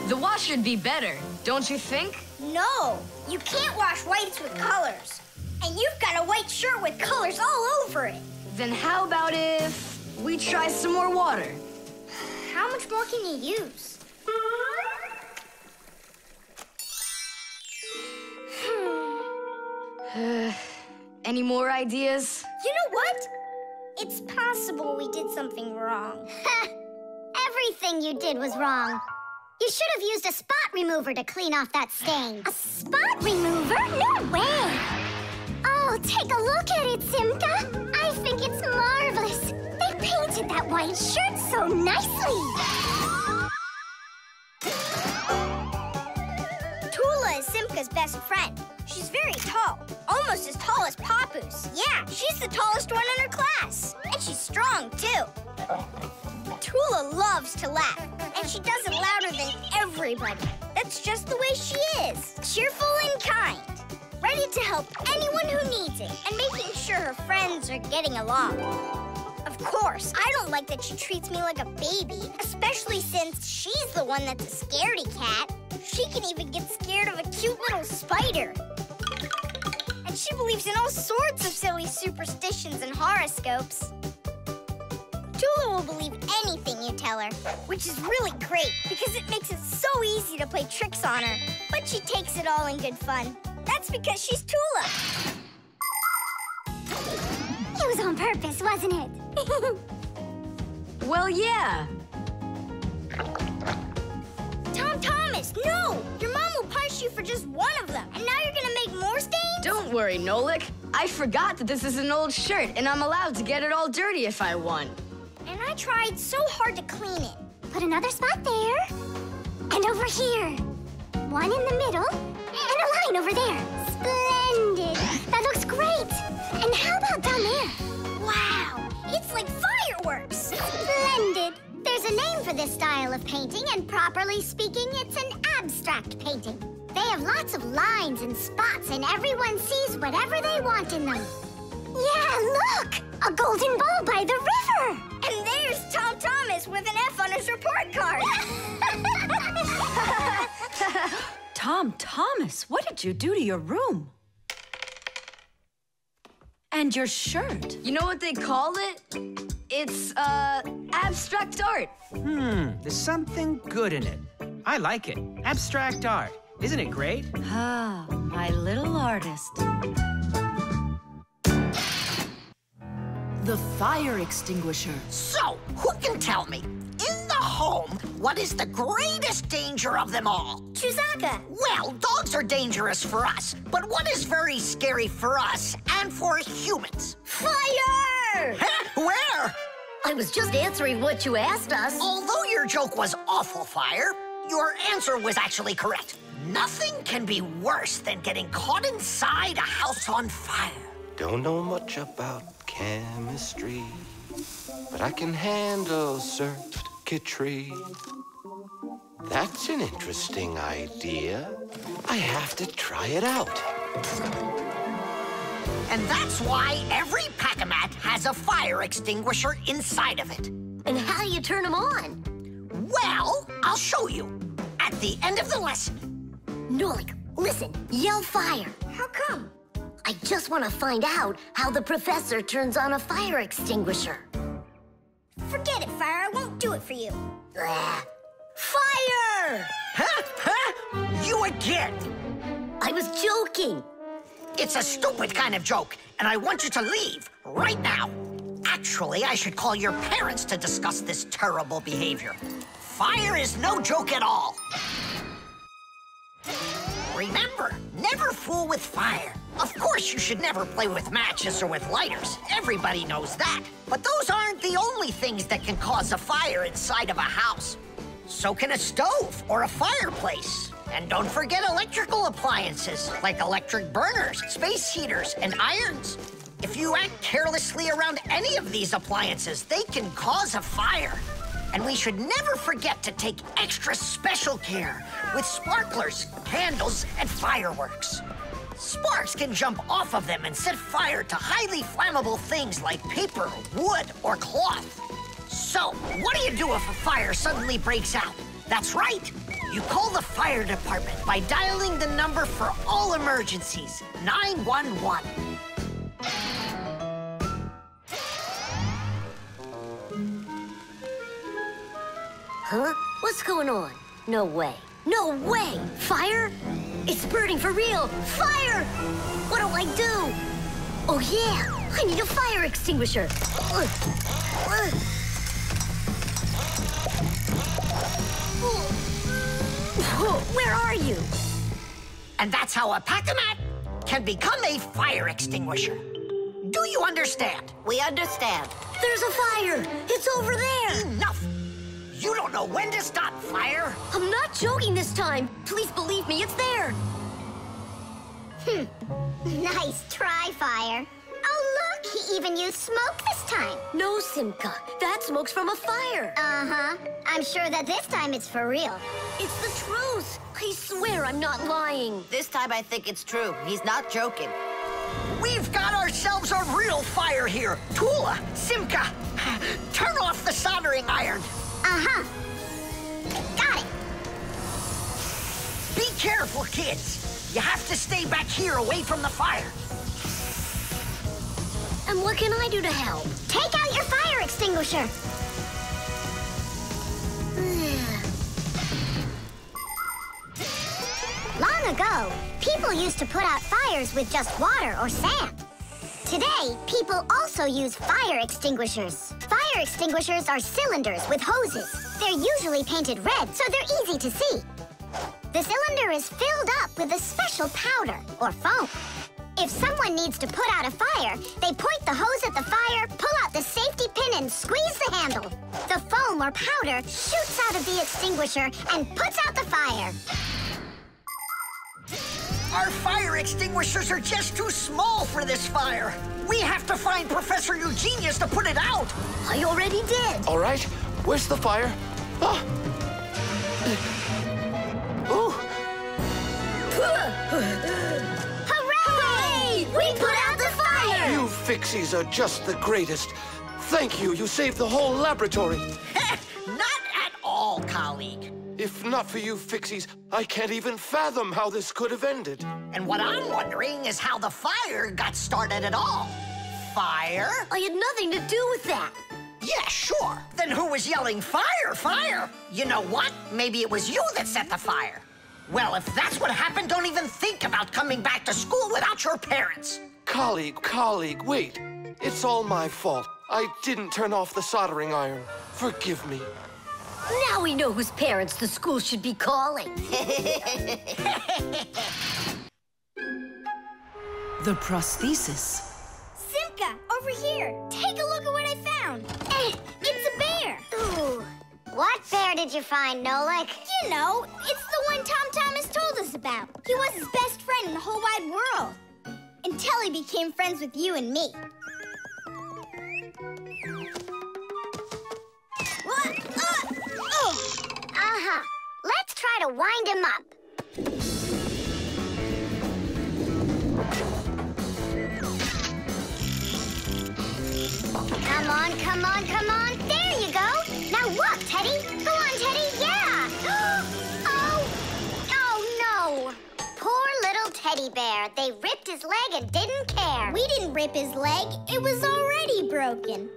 The wash should be better, don't you think? No, you can't wash whites with colors. And you've got a white shirt with colors all over it. Then how about if we try some more water? How much more can you use? Any more ideas? You know what? It's possible we did something wrong. Everything you did was wrong. You should have used a spot remover to clean off that stain. A spot remover? No way! Oh, take a look at it, Simka. I think it's marvelous. They painted that white shirt so nicely. Tula is Simka's best friend. She's very tall, almost as tall as Papus. Yeah, she's the tallest one in her class. And she's strong, too. Tula loves to laugh, and she does it louder than everybody. That's just the way she is. Cheerful and kind. Ready to help anyone who needs it, and making sure her friends are getting along. Of course, I don't like that she treats me like a baby, especially since she's the one that's a scaredy cat. She can even get scared of a cute little spider. And she believes in all sorts of silly superstitions and horoscopes. Tula will believe anything you tell her, which is really great because it makes it so easy to play tricks on her. But she takes it all in good fun. That's because she's Tula. It was on purpose, wasn't it? Well, yeah. Tom Thomas, no! Your mom will punish you for just one of them. And now you're gonna make more stains? Don't worry, Nolik. I forgot that this is an old shirt, and I'm allowed to get it all dirty if I want. And I tried so hard to clean it. Put another spot there. And over here. One in the middle. And a line over there. Splendid. That looks great. And how about fireworks. Splendid! There's a name for this style of painting, and properly speaking, it's an abstract painting. They have lots of lines and spots, and everyone sees whatever they want in them. Yeah, look! A golden ball by the river! And there's Tom Thomas with an F on his report card. Tom Thomas, what did you do to your room? And your shirt? You know what they call it? It's, abstract art. There's something good in it. I like it. Abstract art. Isn't it great? Ah, my little artist. The fire extinguisher. So, who can tell me, in the home, what is the greatest danger of them all? Chewsaka. Well, dogs are dangerous for us, but what is very scary for us and for humans? Fire! Huh? Where? I was just answering what you asked us. Although your joke was awful, Fire, your answer was actually correct. Nothing can be worse than getting caught inside a house on fire. Don't know much about chemistry, but I can handle circuitry. That's an interesting idea. I have to try it out. And that's why every Pack-A-Mat has a fire extinguisher inside of it. And how do you turn them on? Well, I'll show you at the end of the lesson. Nolik, listen, yell fire. How come? I just want to find out how the professor turns on a fire extinguisher. Forget it, Fire. I won't do it for you. Fire! Huh? You again? I was joking. It's a stupid kind of joke, and I want you to leave right now. Actually, I should call your parents to discuss this terrible behavior. Fire is no joke at all. Remember, never fool with fire. Of course, you should never play with matches or with lighters. Everybody knows that. But those aren't the only things that can cause a fire inside of a house. So can a stove or a fireplace. And don't forget electrical appliances, like electric burners, space heaters, and irons. If you act carelessly around any of these appliances, they can cause a fire. And we should never forget to take extra special care with sparklers, candles, and fireworks. Sparks can jump off of them and set fire to highly flammable things like paper, wood, or cloth. So, what do you do if a fire suddenly breaks out? That's right. You call the fire department by dialing the number for all emergencies, 911. Huh? What's going on? No way. No way! Fire? It's burning for real! Fire! What do I do? Oh, yeah! I need a fire extinguisher! Where are you? And that's how a Pack-A-Mat can become a fire extinguisher. Do you understand? We understand. There's a fire! It's over there! Enough! You don't know when to stop fire. I'm not joking this time. Please believe me, it's there. Nice try, Fire. Oh, look, he even used smoke this time. No, Simka, that smoke's from a fire. Uh-huh. I'm sure that this time it's for real. It's the truth. I swear I'm not lying. This time I think it's true. He's not joking. We've got ourselves a real fire here. Tula, Simka, turn off the soldering iron. Uh-huh. Got it. Be careful, kids. You have to stay back here away from the fire. And what can I do to help? Take out your fire extinguisher. Long ago, people used to put out fires with just water or sand. Today, people also use fire extinguishers. Fire extinguishers are cylinders with hoses. They're usually painted red, so they're easy to see. The cylinder is filled up with a special powder, or foam. If someone needs to put out a fire, they point the hose at the fire, pull out the safety pin, and squeeze the handle. The foam or powder shoots out of the extinguisher and puts out the fire. Our fire extinguishers are just too small for this fire. We have to find Professor Eugenius to put it out. I already did. All right, where's the fire? Ah. Ooh. Hooray! We put out the fire! You Fixies are just the greatest. Thank you. You saved the whole laboratory. Not at all, colleague. If not for you Fixies, I can't even fathom how this could have ended. And what I'm wondering is how the fire got started at all. Fire? I had nothing to do with that. Yeah, sure. Then who was yelling, fire, fire? You know what? Maybe it was you that set the fire. Well, if that's what happened, don't even think about coming back to school without your parents. Colleague, wait. It's all my fault. I didn't turn off the soldering iron. Forgive me. Now we know whose parents the school should be calling. The prosthesis. Simka, over here. Take a look at what I found. It's a bear. Ooh. What bear did you find, Nolik? You know, it's the one Tom Thomas told us about. He was his best friend in the whole wide world. Until he became friends with you and me. Uh-huh. Let's try to wind him up. Come on, come on, come on. There you go. Now walk, Teddy. Go on, Teddy. Yeah. Oh, no. Poor little teddy bear. They ripped his leg and didn't care. We didn't rip his leg. It was already broken.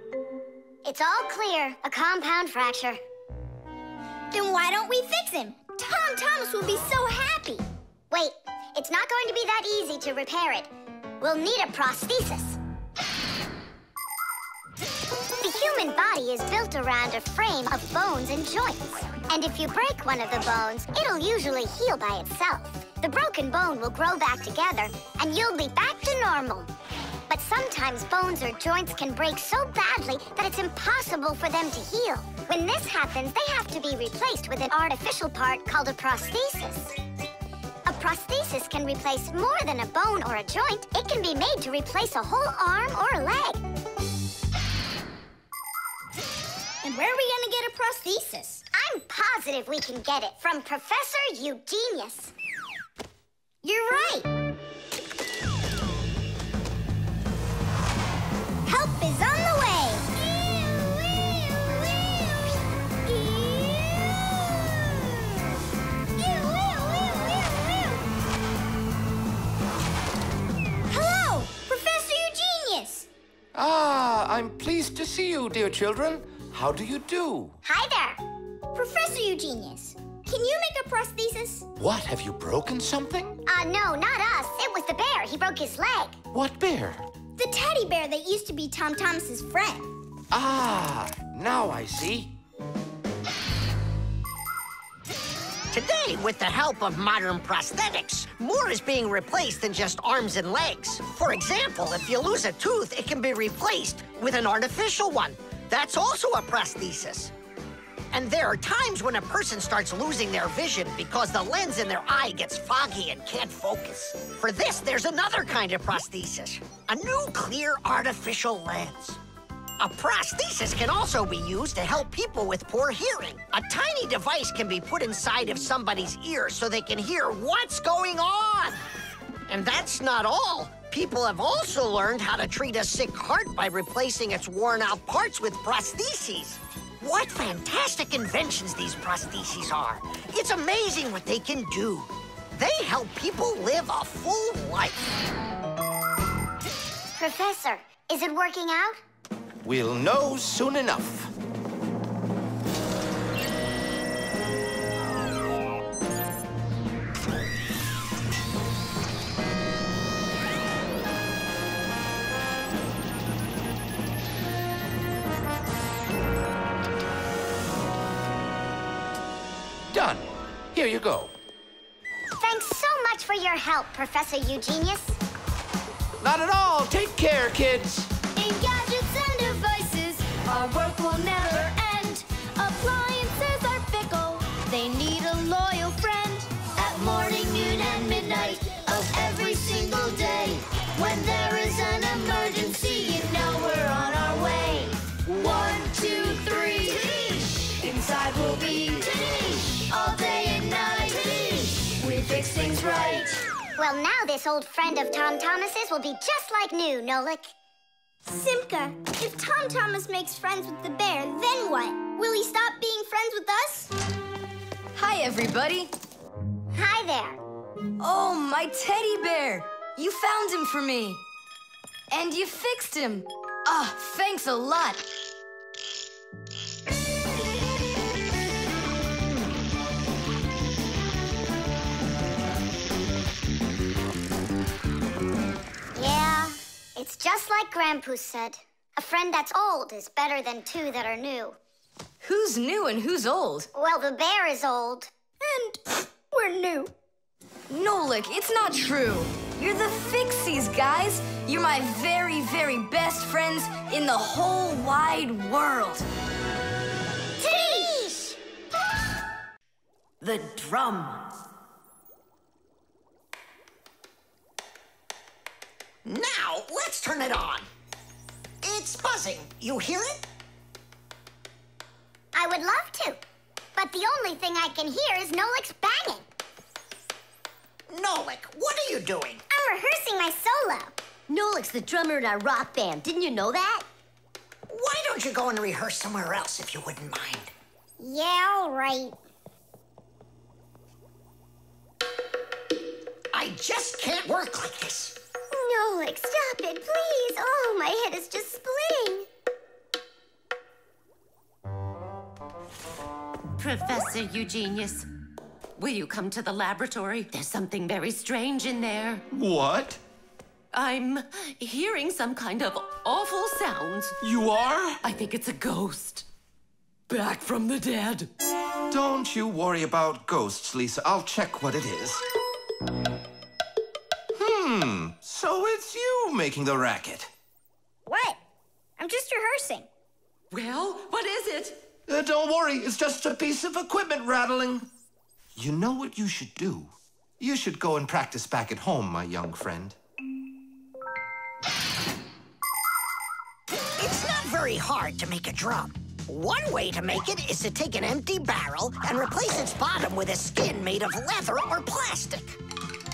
It's all clear. A compound fracture. Then why don't we fix him? Tom Thomas will be so happy. Wait, it's not going to be that easy to repair it. We'll need a prosthesis. The human body is built around a frame of bones and joints. And if you break one of the bones, it'll usually heal by itself. The broken bone will grow back together, and you'll be back to normal. But sometimes bones or joints can break so badly that it's impossible for them to heal. When this happens, they have to be replaced with an artificial part called a prosthesis. A prosthesis can replace more than a bone or a joint. It can be made to replace a whole arm or a leg. And where are we going to get a prosthesis? I'm positive we can get it from Professor Eugenius. You're right. Help is on the way. Hello, Professor Eugenius. Ah, I'm pleased to see you, dear children. How do you do? Hi there. Professor Eugenius, can you make a prosthesis? What, have you broken something? No, not us. It was the bear. He broke his leg. What bear? The teddy bear that used to be Tom Thomas's friend. Ah, now I see. Today, with the help of modern prosthetics, more is being replaced than just arms and legs. For example, if you lose a tooth, it can be replaced with an artificial one. That's also a prosthesis. And there are times when a person starts losing their vision because the lens in their eye gets foggy and can't focus. For this, there's another kind of prosthesis, a new clear artificial lens. A prosthesis can also be used to help people with poor hearing. A tiny device can be put inside of somebody's ear so they can hear what's going on. And that's not all. People have also learned how to treat a sick heart by replacing its worn-out parts with prostheses. What fantastic inventions these prostheses are. It's amazing what they can do. They help people live a full life. Professor, is it working out? We'll know soon enough. Done. Here you go. Thanks so much for your help, Professor Eugenius. Not at all. Take care, kids. In gadgets and devices, our work will never end. Appliances are fickle, they need a loyal friend. At morning, noon, and midnight of this old friend of Tom Thomas's will be just like new, Nolik. Simka, if Tom Thomas makes friends with the bear, then what? Will he stop being friends with us? Hi, everybody. Hi there. Oh, my teddy bear. You found him for me. And you fixed him. Ah, thanks a lot. Yeah, it's just like Grandpus said. A friend that's old is better than two that are new. Who's new and who's old? Well, the bear is old. And we're new. Nolik, it's not true. You're the Fixies, guys. You're my very, very best friends in the whole wide world. Teesh! The drum. Now, let's turn it on. It's buzzing. You hear it? I would love to, but the only thing I can hear is Nolik's banging. Nolik, what are you doing? I'm rehearsing my solo. Nolik's the drummer in our rock band. Didn't you know that? Why don't you go and rehearse somewhere else if you wouldn't mind? Yeah, all right. I just can't work like this. Nolik, stop it, please. Oh, my head is just splitting. Professor Eugenius, will you come to the laboratory? There's something very strange in there. What? I'm hearing some kind of awful sounds. You are? I think it's a ghost. Back from the dead. Don't you worry about ghosts, Lisa. I'll check what it is. So it's you making the racket. What? I'm just rehearsing. Well, what is it? Don't worry, it's just a piece of equipment rattling. You know what you should do? You should go and practice back at home, my young friend. It's not very hard to make a drum. One way to make it is to take an empty barrel and replace its bottom with a skin made of leather or plastic.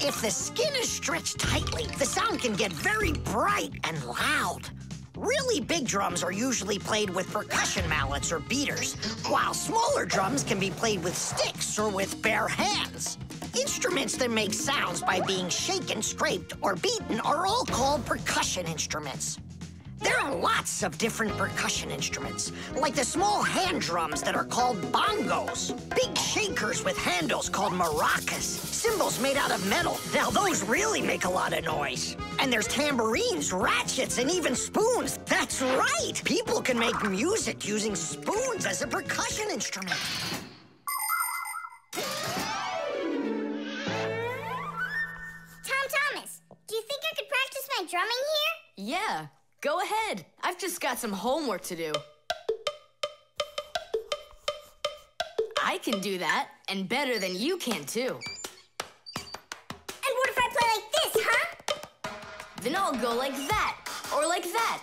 If the skin is stretched tightly, the sound can get very bright and loud. Really big drums are usually played with percussion mallets or beaters, while smaller drums can be played with sticks or with bare hands. Instruments that make sounds by being shaken, scraped, or beaten are all called percussion instruments. There are lots of different percussion instruments, like the small hand drums that are called bongos, big shakers with handles called maracas, cymbals made out of metal. Now those really make a lot of noise. And there's tambourines, ratchets, and even spoons. That's right! People can make music using spoons as a percussion instrument. Tom Thomas, do you think I could practice my drumming here? Yeah. Go ahead. I've just got some homework to do. I can do that, and better than you can, too. And what if I play like this, huh? Then I'll go like that, or like that.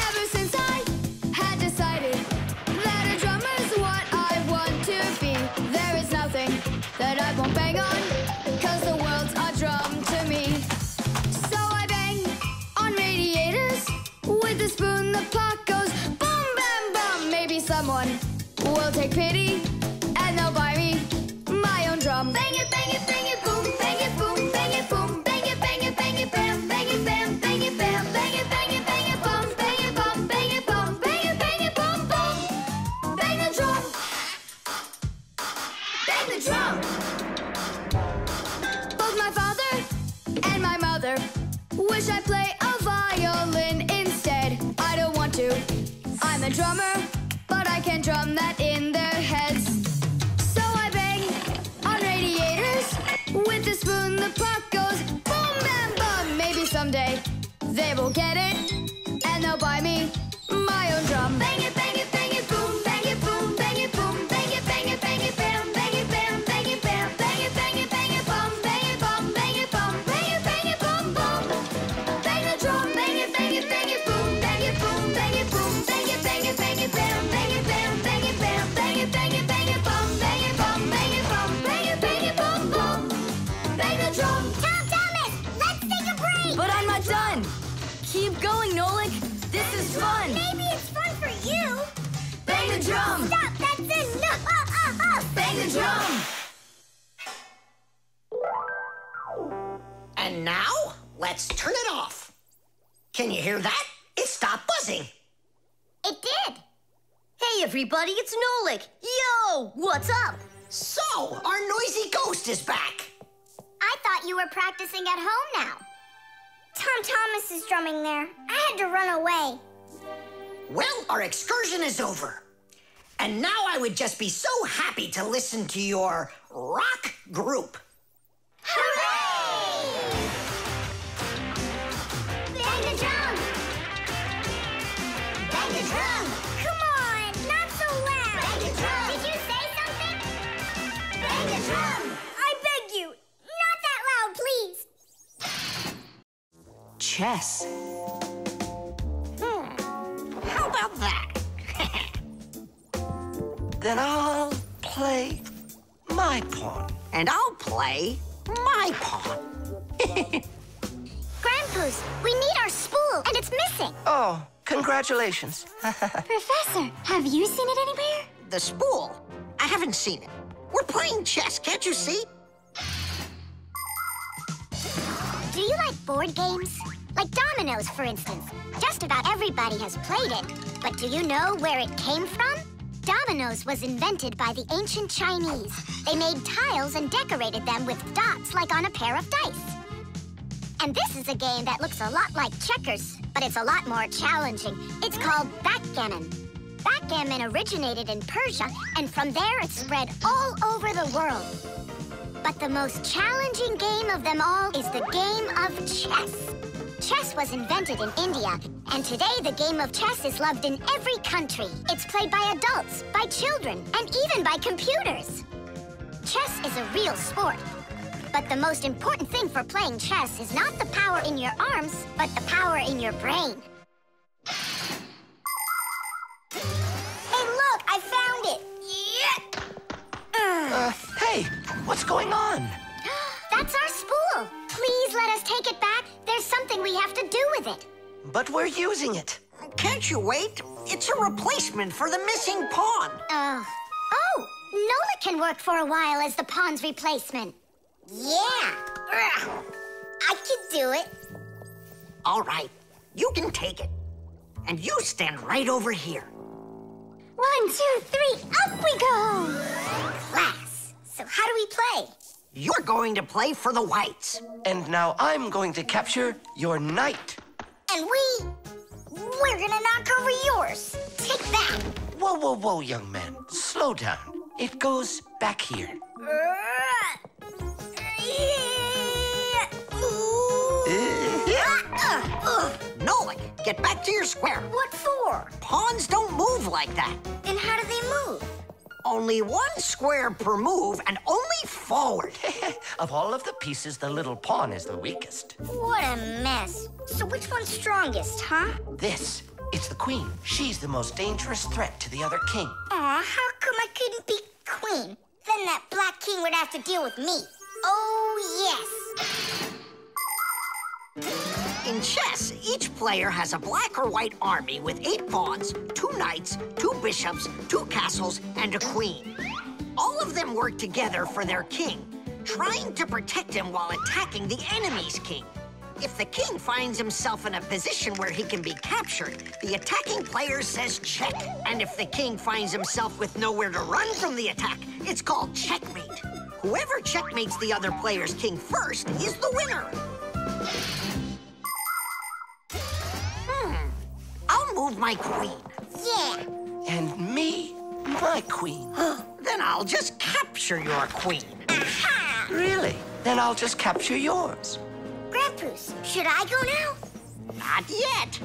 Ever since I had decided that a drummer's what I want to be, there is nothing that I won't bang on, 'cause the world's a drum to me. So I bang on radiators with a spoon, the pot goes boom, bam, bum. Maybe someone will take pity and they'll buy me my own drum. Bang it, bang it, bang it, boom, bang it, boom, bang it, boom, bang it, bang it, bang it, bam, bang it, bam, bang it, bam, bang it, bang it, bang it, bum, bang it, bum, bang it, bum, bang it, bang it, bum, bum. Bang the drum. Bang the drum. Both my father and my mother wish I play a violin instead. I don't want to. I'm a drummer, but I can drum that in their heads. So I bang on radiators with a spoon, the pot goes boom, bam, bum. Maybe someday they will get it and they'll buy me my own drum. Bang it, bang it, bang it, boom, bang it, boom, bang it, boom, bang it, bang it, bang it, bam, bang it, bam, bang it, bam, bang it, bang it, bang it, bum, bang it, bum, bang it, bum, bang it, bang it, bum, bum. Bang the drum, bang it, bang it, bang it, boom, bang it, boom, bang it, boom, bang it, bang it, bang it, bam, bang it, bam, bang it, bam, bang it, bang it, bang it, bum, bang it, bum, bang it, bum, bang it, bang it. fun! Maybe it's fun for you! Bang the drum! Stop! That's it! No! Bang the drum! And now, let's turn it off. Can you hear that? It stopped buzzing. It did! Hey, everybody, it's Nolik. Yo, what's up? So, our noisy ghost is back. I thought you were practicing at home now. Tom Thomas is drumming there. I had to run away. Well, our excursion is over. And now I would just be so happy to listen to your rock group. Hooray! Bang the drum! Bang the drum! Come on, not so loud! Bang the drum! Did you say something? Bang the drum! I beg you, not that loud, please! Chess. How about that? Then I'll play my pawn. And I'll play my pawn. Grandpa's, we need our spool, and it's missing. Oh, congratulations. Professor, have you seen it anywhere? The spool? I haven't seen it. We're playing chess, can't you see? Do you like board games? Like dominoes, for instance. Just about everybody has played it. But do you know where it came from? Dominoes was invented by the ancient Chinese. They made tiles and decorated them with dots like on a pair of dice. And this is a game that looks a lot like checkers, but it's a lot more challenging. It's called backgammon. Backgammon originated in Persia, and from there it spread all over the world. But the most challenging game of them all is the game of chess. Chess was invented in India, and today the game of chess is loved in every country. It's played by adults, by children, and even by computers. Chess is a real sport. But the most important thing for playing chess is not the power in your arms, but the power in your brain. Hey, look, I found it! Yeah! Hey, what's going on? That's our spool. Please let us take it back. There's something we have to do with it. But we're using it. Can't you wait? It's a replacement for the missing pawn. Oh, Nolik can work for a while as the pawn's replacement. Yeah. I can do it. All right, you can take it. And you stand right over here. 1, 2, 3, up we go! Class. So how do we play? You're going to play for the whites. And now I'm going to capture your knight. And we're gonna knock over yours. Take that. Whoa, whoa, whoa, young man. Slow down. It goes back here. Nolik, get back to your square. What for? Pawns don't move like that. Then how do they move? Only one square per move and only forward. Of all of the pieces, the little pawn is the weakest. What a mess. So which one's strongest, huh? This. It's the queen. She's the most dangerous threat to the other king. Aw, how come I couldn't be queen? Then that black king would have to deal with me. Oh, yes. In chess, each player has a black or white army with 8 pawns, 2 knights, 2 bishops, 2 castles, and a queen. All of them work together for their king, trying to protect him while attacking the enemy's king. If the king finds himself in a position where he can be captured, the attacking player says check. And if the king finds himself with nowhere to run from the attack, it's called checkmate. Whoever checkmates the other player's king first is the winner. I'll move my queen. Yeah. And me, my queen. Then I'll just capture your queen. Aha! Really? Then I'll just capture yours. Grandpa's, should I go now? Not yet.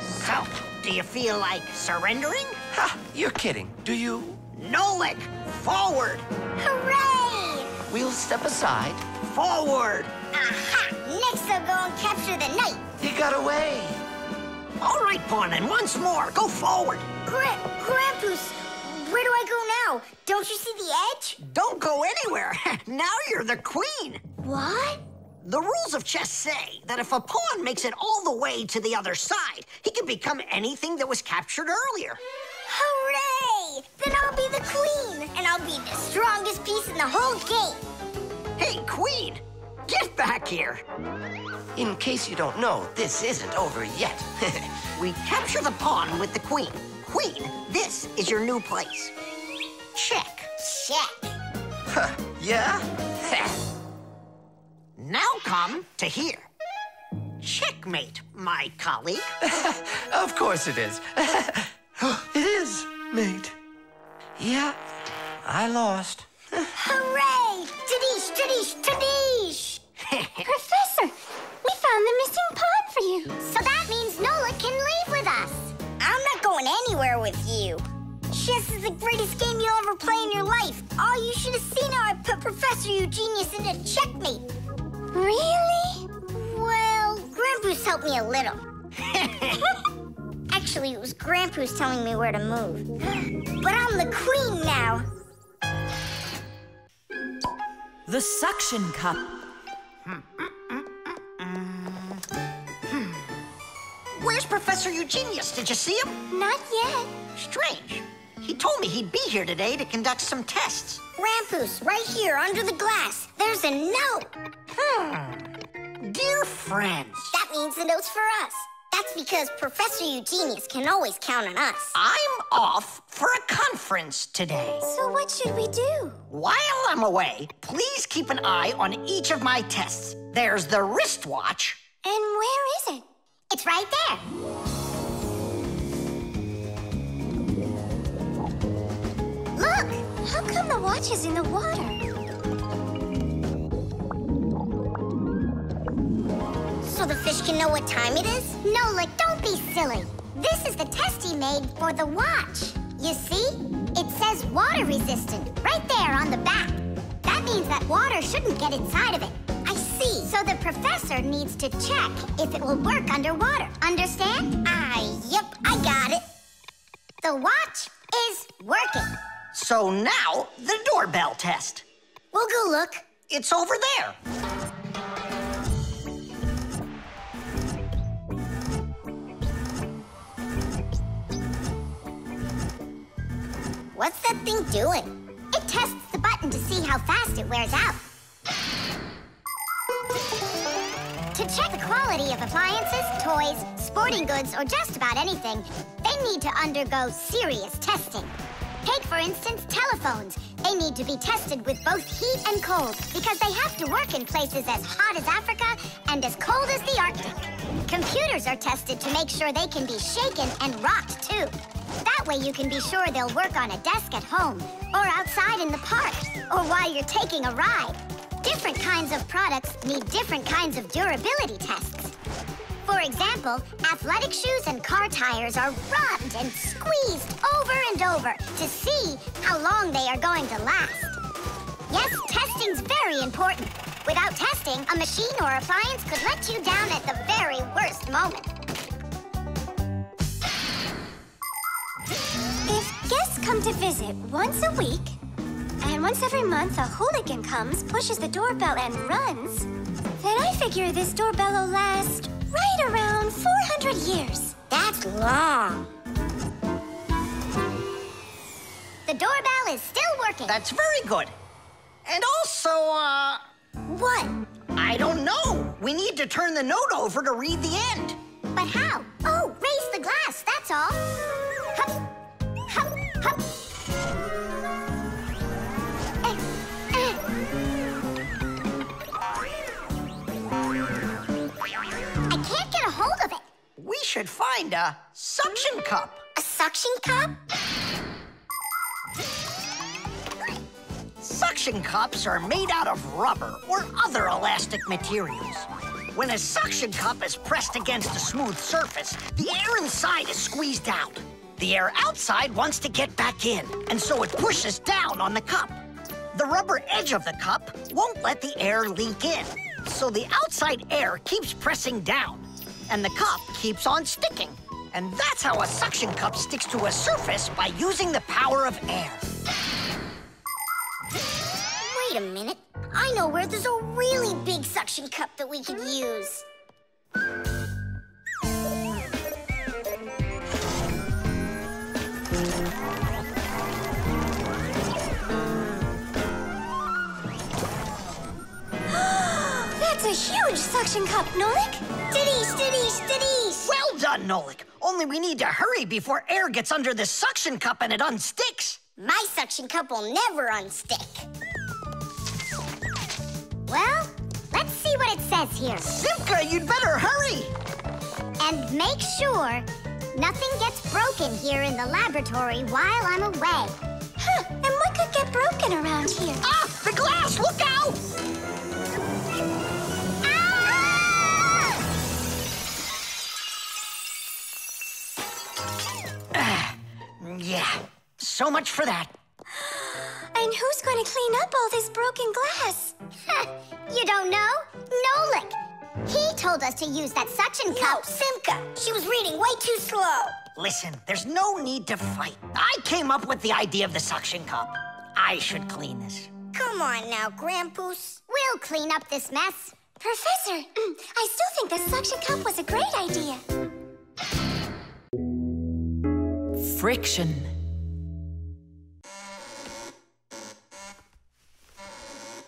So, do you feel like surrendering? Ha! You're kidding. Do you? Nolik, forward. Hooray! We'll step aside. Forward. Aha! Next I'll go and capture the knight. He got away. All right, pawn, and once more, go forward. Grandpa's, where do I go now? Don't you see the edge? Don't go anywhere. Now you're the queen. What? The rules of chess say that if a pawn makes it all the way to the other side, he can become anything that was captured earlier. Hooray! Then I'll be the queen, and I'll be the strongest piece in the whole game. Hey, queen, get back here. In case you don't know, this isn't over yet. We capture the pawn with the queen. Queen, this is your new place. Check. Check. Huh, yeah? Now come to here. Checkmate, my colleague. Of course it is. It is, mate. Yeah, I lost. Hooray! Tadish, tadish, tadish! Professor, we found the missing pawn for you. So that means Nolik can leave with us. I'm not going anywhere with you. Chess is the greatest game you'll ever play in your life. Oh, you should have seen how I put Professor Eugenius into checkmate. Really? Well, Grandpa's helped me a little. Actually, it was Grandpa's telling me where to move. But I'm the queen now. The suction cup. Where's Professor Eugenius? Did you see him? Not yet. Strange. He told me he'd be here today to conduct some tests. Grandpa's right here under the glass. There's a note. Dear friends. That means the note's for us. That's because Professor Eugenius can always count on us. I'm off for a conference today. So what should we do? While I'm away, please keep an eye on each of my tests. There's the wristwatch. And where is it? It's right there. Look! How come the watch is in the water? So the fish can know what time it is? Nolik, don't be silly. This is the test he made for the watch. You see? It says water resistant right there on the back. That means that water shouldn't get inside of it. I see. So the professor needs to check if it will work underwater. Understand? Yep, I got it. The watch is working. So now, the doorbell test. We'll go look. It's over there. What's that thing doing? It tests the button to see how fast it wears out. To check the quality of appliances, toys, sporting goods, or just about anything, they need to undergo serious testing. Take, for instance, telephones. They need to be tested with both heat and cold because they have to work in places as hot as Africa and as cold as the Arctic. Computers are tested to make sure they can be shaken and rocked, too. That way you can be sure they'll work on a desk at home, or outside in the park, or while you're taking a ride. Different kinds of products need different kinds of durability tests. For example, athletic shoes and car tires are rubbed and squeezed over and over to see how long they are going to last. Yes, testing's very important. Without testing, a machine or appliance could let you down at the very worst moment. If guests come to visit once a week, and once every month a hooligan comes, pushes the doorbell and runs, then I figure this doorbell will last right around 400 years. That's long. The doorbell is still working. That's very good. And also, What? I don't know. We need to turn the note over to read the end. But how? Oh, raise the glass, that's all. Hup, hup, hup. I can't get a hold of it. We should find a suction cup. A suction cup? Suction cups are made out of rubber or other elastic materials. When a suction cup is pressed against a smooth surface, the air inside is squeezed out. The air outside wants to get back in, and so it pushes down on the cup. The rubber edge of the cup won't let the air leak in, so the outside air keeps pressing down, and the cup keeps on sticking. And that's how a suction cup sticks to a surface by using the power of air. Wait a minute. I know where there's a really big suction cup that we could use. That's a huge suction cup, Nolik. Stiddies, stiddies, stiddies. Well done, Nolik. Only we need to hurry before air gets under this suction cup and it unsticks. My suction cup will never unstick. Well, let's see what it says here. Simka, you'd better hurry. And make sure nothing gets broken here in the laboratory while I'm away. Huh, and what could get broken around here? Ah, the glass, look out! Yeah, so much for that. And who's going to clean up all this broken glass? You don't know? Nolik. He told us to use that suction cup. No, Simka. She was reading way too slow. Listen, there's no need to fight. I came up with the idea of the suction cup. I should clean this. Come on now, Grampus. We'll clean up this mess. Professor, I still think the suction cup was a great idea. Friction.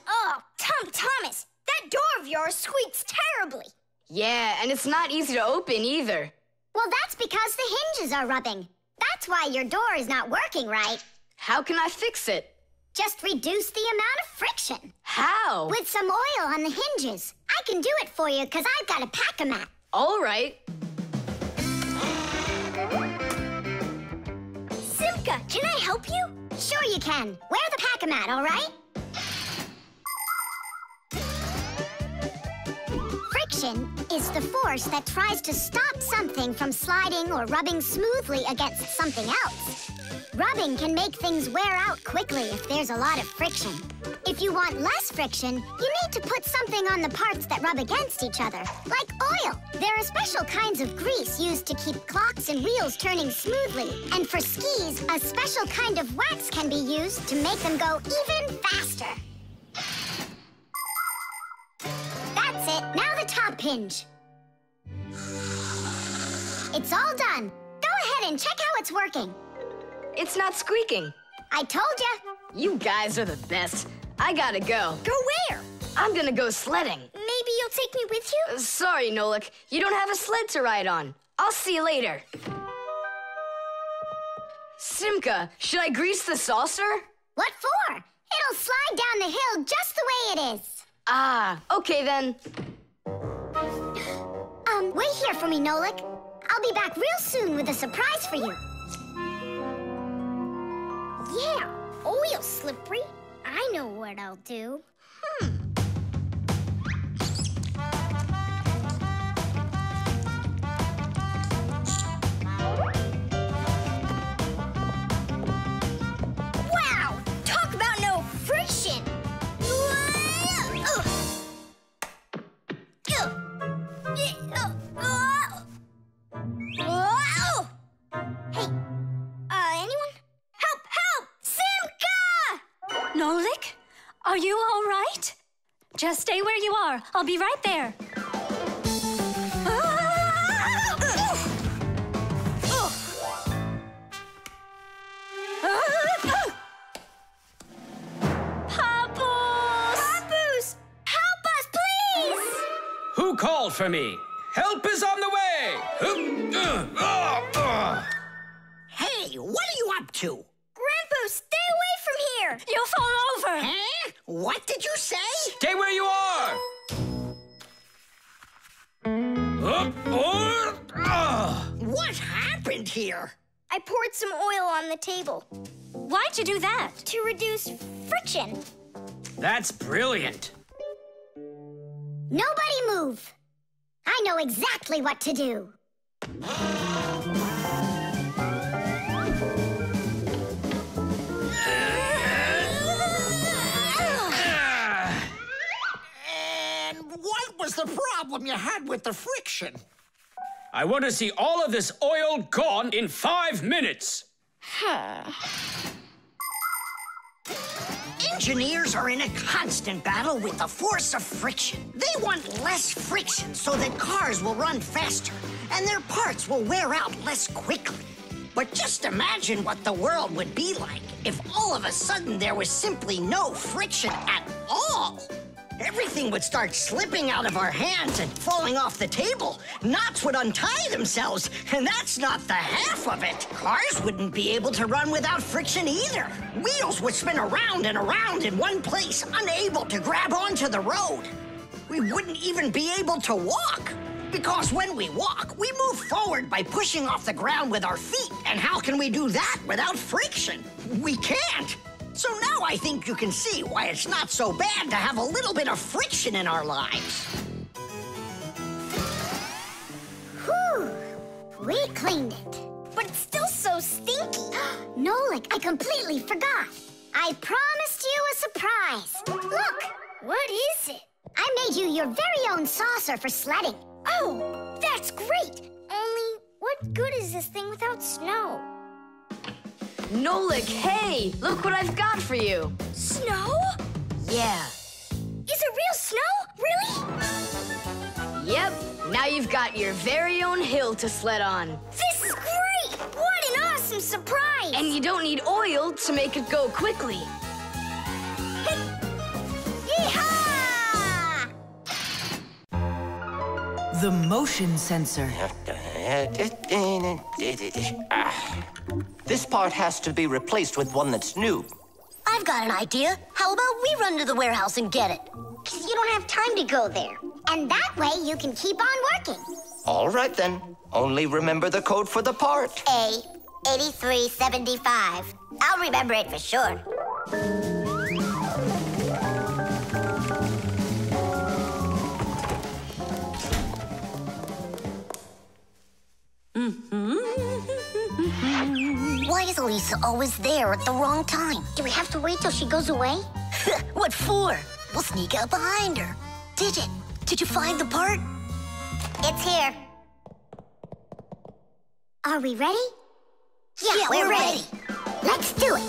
Oh, Tom Thomas, that door of yours squeaks terribly. Yeah, and it's not easy to open either. Well, that's because the hinges are rubbing. That's why your door is not working right. How can I fix it? Just reduce the amount of friction. How? With some oil on the hinges. I can do it for you because I've got a pack-a-mat. All right. Simka, can I help you? Sure you can. Wear the pack-a-mat, all right? Friction is the force that tries to stop something from sliding or rubbing smoothly against something else. Rubbing can make things wear out quickly if there's a lot of friction. If you want less friction, you need to put something on the parts that rub against each other, like oil. There are special kinds of grease used to keep clocks and wheels turning smoothly. And for skis, a special kind of wax can be used to make them go even faster. That's it. Now the top hinge. It's all done. Go ahead and check how it's working. It's not squeaking. I told ya. You guys are the best. I gotta go. Go where? I'm gonna go sledding. Maybe you'll take me with you? Sorry, Nolik. You don't have a sled to ride on. I'll see you later. Simka, should I grease the saucer? What for? It'll slide down the hill just the way it is. Ah, okay then. Wait here for me, Nolik. I'll be back real soon with a surprise for you. Yeah, oil slippery. I know what I'll do. Wow! Talk about no friction! Hey, anyone? Help! Help! Simka! Nolik, are you all right? Just stay where you are. I'll be right there. Papus! Help us, please! Who called for me? Help is on the way! Hey, what are you up to? Grandpa, stay away from here! You'll fall over! Huh? What did you say? Stay where you are! What happened here? I poured some oil on the table. Why'd you do that? To reduce friction. That's brilliant. Nobody move. I know exactly what to do. And what was the problem you had with the friction? I want to see all of this oil gone in 5 minutes. Engineers are in a constant battle with the force of friction. They want less friction so that cars will run faster and their parts will wear out less quickly. But just imagine what the world would be like if all of a sudden there was simply no friction at all. Everything would start slipping out of our hands and falling off the table. Knots would untie themselves, and that's not the half of it. Cars wouldn't be able to run without friction either. Wheels would spin around and around in one place, unable to grab onto the road. We wouldn't even be able to walk. Because when we walk, we move forward by pushing off the ground with our feet. And how can we do that without friction? We can't. So now I think you can see why it's not so bad to have a little bit of friction in our lives. Whew, we cleaned it. But it's still so stinky. Nolik, I completely forgot. I promised you a surprise. Look, what is it? I made you your very own saucer for sledding. Oh, that's great. Only, what good is this thing without snow? Nolik, hey! Look what I've got for you! Snow? Yeah. Is it real snow? Really? Yep. Now you've got your very own hill to sled on. This is great! What an awesome surprise! And you don't need oil to make it go quickly. Yeehaw! The motion sensor. This part has to be replaced with one that's new. I've got an idea. How about we run to the warehouse and get it? Because you don't have time to go there. And that way you can keep on working. All right, then. Only remember the code for the part. A8375. I'll remember it for sure. Why is Elisa always there at the wrong time? Do we have to wait till she goes away? What for? We'll sneak out behind her. Did you find the part? It's here. Are we ready? Yeah, we're ready. Let's do it.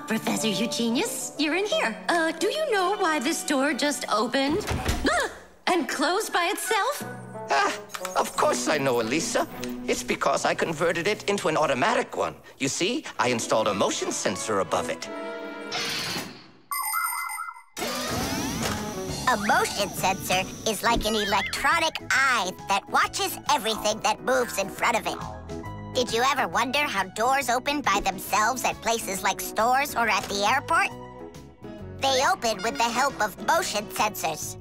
Professor Eugenius, you're in here. Do you know why this door just opened? And closed by itself? Of course I know, Elisa. It's because I converted it into an automatic one. You see, I installed a motion sensor above it. A motion sensor is like an electronic eye that watches everything that moves in front of it. Did you ever wonder how doors open by themselves at places like stores or at the airport? They open with the help of motion sensors.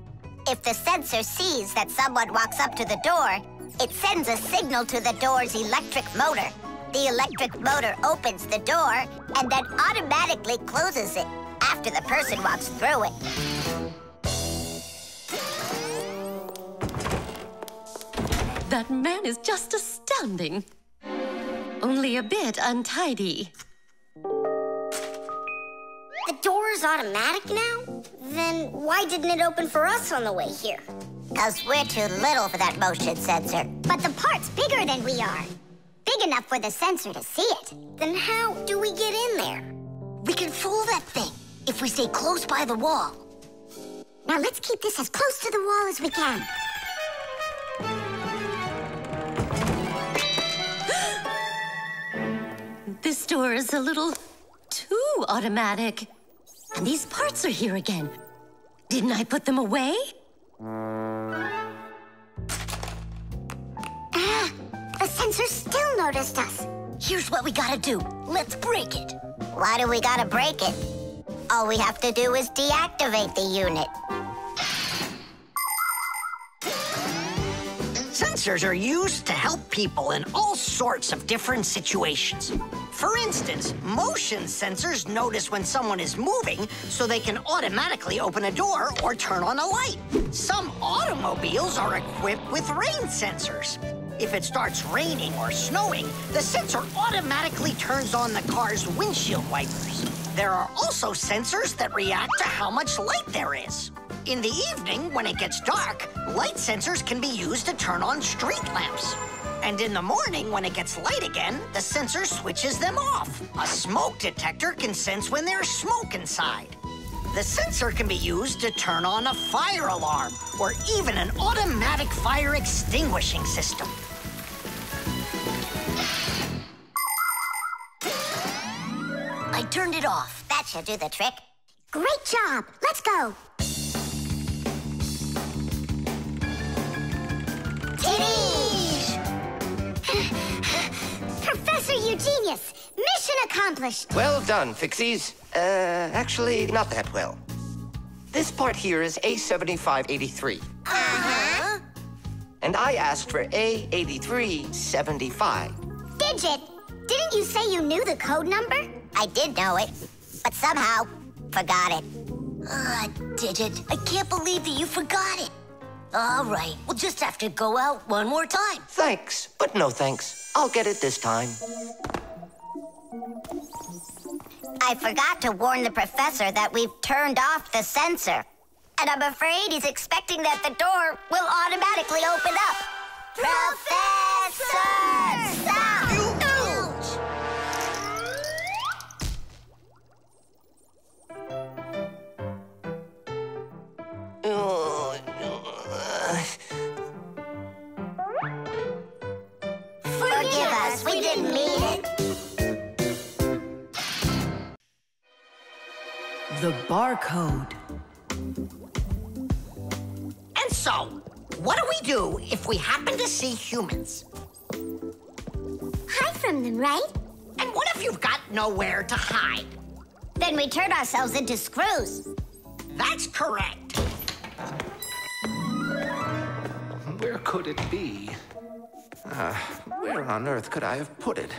If the sensor sees that someone walks up to the door, it sends a signal to the door's electric motor. The electric motor opens the door and then automatically closes it after the person walks through it. That man is just astounding. Only a bit untidy. The door is automatic now? Then why didn't it open for us on the way here? Because we're too little for that motion sensor. But the part's bigger than we are. Big enough for the sensor to see it. Then how do we get in there? We can fool that thing if we stay close by the wall. Now let's keep this as close to the wall as we can. This door is a little too automatic. And these parts are here again. Didn't I put them away? The sensor still noticed us. Here's what we gotta do. Let's break it. Why do we gotta break it? All we have to do is deactivate the unit. Sensors are used to help people in all sorts of different situations. For instance, motion sensors notice when someone is moving so they can automatically open a door or turn on a light. Some automobiles are equipped with rain sensors. If it starts raining or snowing, the sensor automatically turns on the car's windshield wipers. There are also sensors that react to how much light there is. In the evening, when it gets dark, light sensors can be used to turn on street lamps. And in the morning, when it gets light again, the sensor switches them off. A smoke detector can sense when there's smoke inside. The sensor can be used to turn on a fire alarm or even an automatic fire extinguishing system. I turned it off. That should do the trick. Great job. Let's go. Titties! Professor Eugenius, mission accomplished. Well done, Fixies. Actually, not that well. This part here is A7583. Uh-huh. And I asked for A8375. Digit, didn't you say you knew the code number? I did know it, but somehow forgot it. Digit, I can't believe that you forgot it. All right, we'll just have to go out one more time. Thanks, but no thanks. I'll get it this time. I forgot to warn the professor that we've turned off the sensor. And I'm afraid he's expecting that the door will automatically open up. Professor! Stop! Forgive us, we didn't mean it. The barcode. And so, what do we do if we happen to see humans? Hide from them, right? And what if you've got nowhere to hide? Then we turn ourselves into screws. That's correct. Where could it be? Where on earth could I have put it?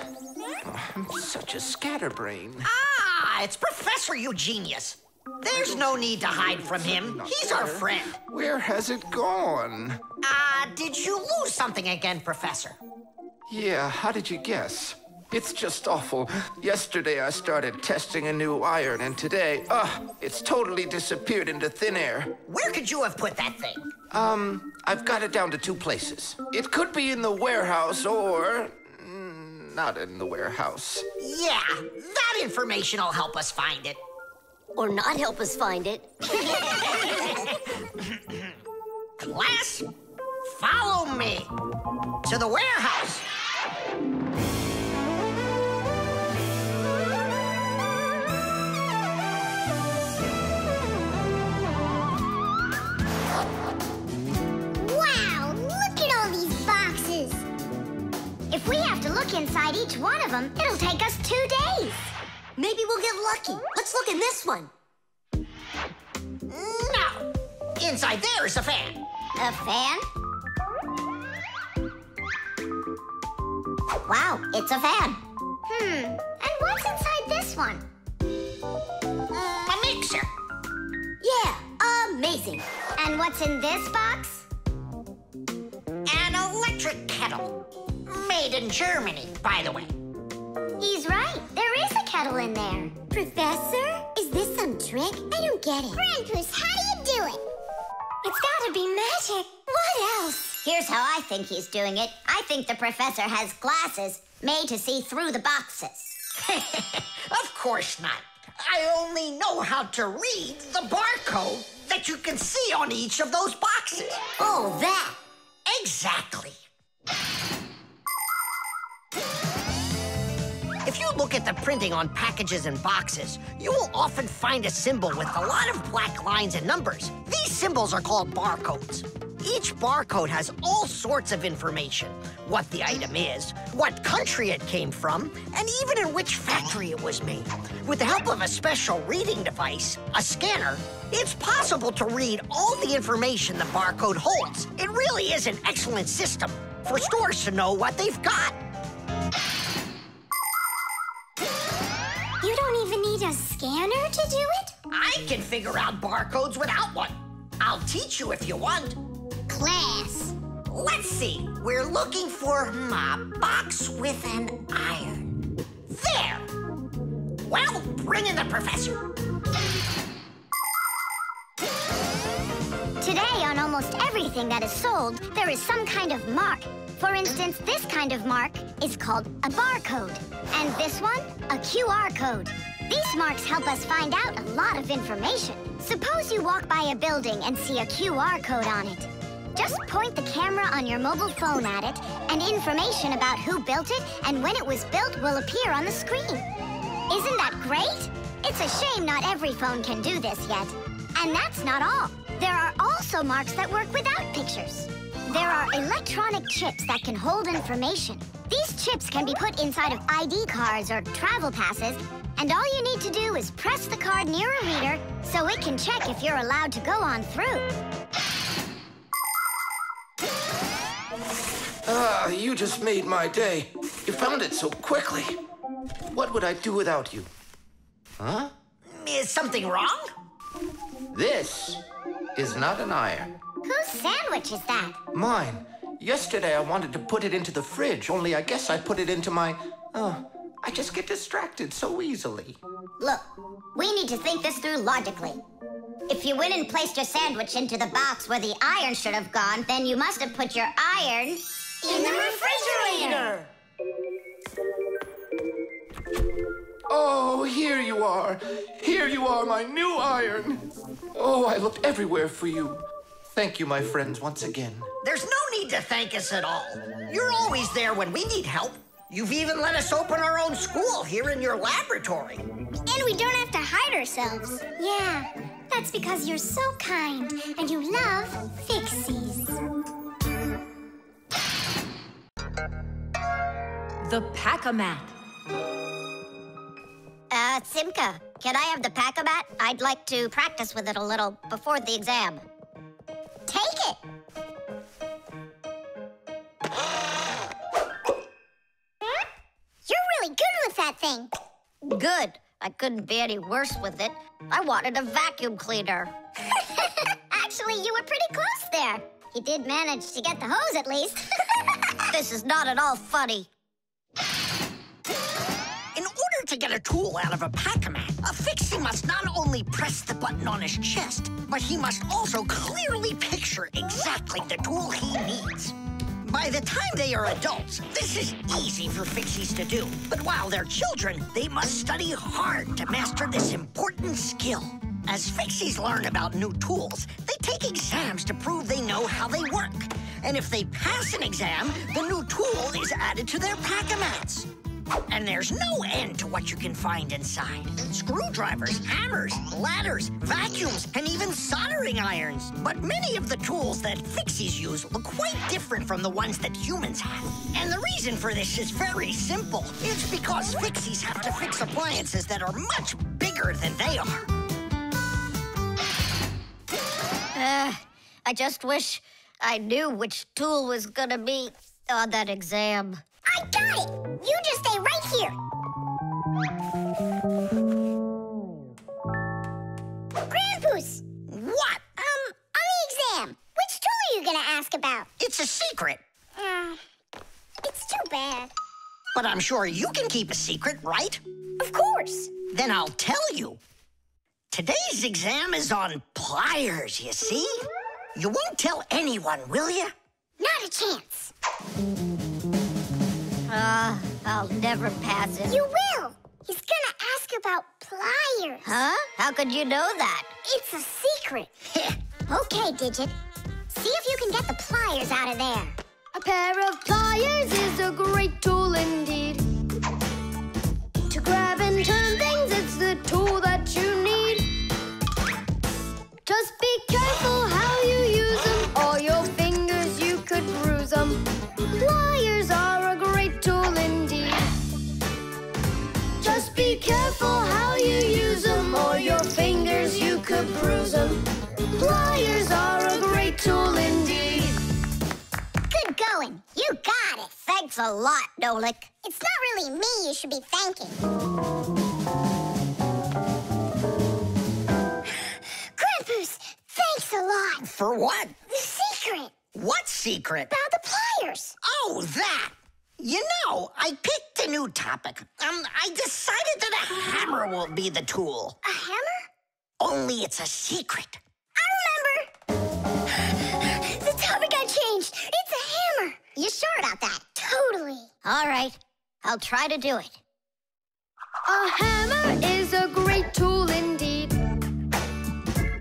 Oh, I'm such a scatterbrain. Ah, it's Professor Eugenius. There's no need to hide from him. He's our friend. Where has it gone? Did you lose something again, Professor? Yeah, how did you guess? It's just awful. Yesterday I started testing a new iron, and today, it's totally disappeared into thin air. Where could you have put that thing? I've got it down to 2 places. It could be in the warehouse or not in the warehouse. Yeah, that information will help us find it. Or not help us find it. Class, follow me to the warehouse. Wow, look at all these boxes. If we have to look inside each one of them, it'll take us 2 days. Maybe we'll get lucky. Let's look in this one. No. Inside there is a fan. A fan? Wow, it's a fan. And what's inside this one? A mixer. Yeah, amazing. And what's in this box? An electric kettle. Made in Germany, by the way. He's right. There is a kettle in there. Professor, is this some trick? I don't get it. Grandpus, how do you do it? It's gotta be magic. What else? Here's how I think he's doing it. I think the professor has glasses made to see through the boxes. Of course not. I only know how to read the barcode that you can see on each of those boxes. Oh, that. Exactly. If you look at the printing on packages and boxes, you will often find a symbol with a lot of black lines and numbers. These symbols are called barcodes. Each barcode has all sorts of information. What the item is, what country it came from, and even in which factory it was made. With the help of a special reading device, a scanner, it's possible to read all the information the barcode holds. It really is an excellent system for stores to know what they've got. You don't even need a scanner to do it? I can figure out barcodes without one. I'll teach you if you want. Class. Let's see. We're looking for a box with an iron. There. Well, bring in the professor. Today, on almost everything that is sold, there is some kind of mark. For instance, this kind of mark is called a barcode. And this one, a QR code. These marks help us find out a lot of information. Suppose you walk by a building and see a QR code on it. Just point the camera on your mobile phone at it, and information about who built it and when it was built will appear on the screen. Isn't that great? It's a shame not every phone can do this yet. And that's not all. There are also marks that work without pictures. There are electronic chips that can hold information. These chips can be put inside of ID cards or travel passes, and all you need to do is press the card near a reader so it can check if you're allowed to go on through. Ah, you just made my day. You found it so quickly. What would I do without you? Huh? Is something wrong? This is not an iron. Whose sandwich is that? Mine. Yesterday I wanted to put it into the fridge, only I guess I put it into my... Oh, I just get distracted so easily. Look, we need to think this through logically. If you went and placed your sandwich into the box where the iron should have gone, then you must have put your iron in the refrigerator. Oh, here you are. Here you are, my new iron. Oh, I looked everywhere for you. Thank you, my friends, once again. There's no need to thank us at all. You're always there when we need help. You've even let us open our own school here in your laboratory. And we don't have to hide ourselves. Yeah, that's because you're so kind and you love Fixies. The Pack-A-Mat. Simka, can I have the Pack-A-Mat? I'd like to practice with it a little before the exam. Take it. You're really good with that thing. Good. I couldn't be any worse with it. I wanted a vacuum cleaner. Actually, you were pretty close there. You did manage to get the hose at least. This is not at all funny. In order to get a tool out of a Pack-A-Mat, a Fixie must not only press the button on his chest, but he must also clearly picture exactly the tool he needs. By the time they are adults, this is easy for Fixies to do. But while they're children, they must study hard to master this important skill. As Fixies learn about new tools, they take exams to prove they know how they work. And if they pass an exam, the new tool is added to their Pack-A-Mats. And there's no end to what you can find inside. Screwdrivers, hammers, ladders, vacuums, and even soldering irons. But many of the tools that Fixies use look quite different from the ones that humans have. And the reason for this is very simple. It's because Fixies have to fix appliances that are much bigger than they are. I just wish I knew which tool was gonna be on that exam. I got it! You just stay right here. Grandpus! What? On the exam, which tool are you gonna ask about? It's a secret. It's too bad. But I'm sure you can keep a secret, right? Of course. Then I'll tell you. Today's exam is on pliers, you see? You won't tell anyone, will you? Not a chance. I'll never pass it. You will. He's gonna ask about pliers. Huh? How could you know that? It's a secret. Okay, Digit. See if you can get the pliers out of there. A pair of pliers is a great tool indeed. To grab and turn things, it's the tool that you need. Just be careful how you use them, or your fingers, you could bruise them. Pliers are a great tool indeed. Just be careful how you use them, or your fingers, you could bruise them. Pliers are a great tool indeed. Good going. You got it. Thanks a lot, Nolik. It's not really me you should be thanking. Grandpus, thanks a lot. For what? The secret. What secret? About the pliers. Oh, that. You know, I picked a new topic. I decided that a hammer will be the tool. A hammer? Only it's a secret. I remember! The topic got changed. It's a hammer. You sure about that? Totally. All right. I'll try to do it. A hammer is a great tool indeed.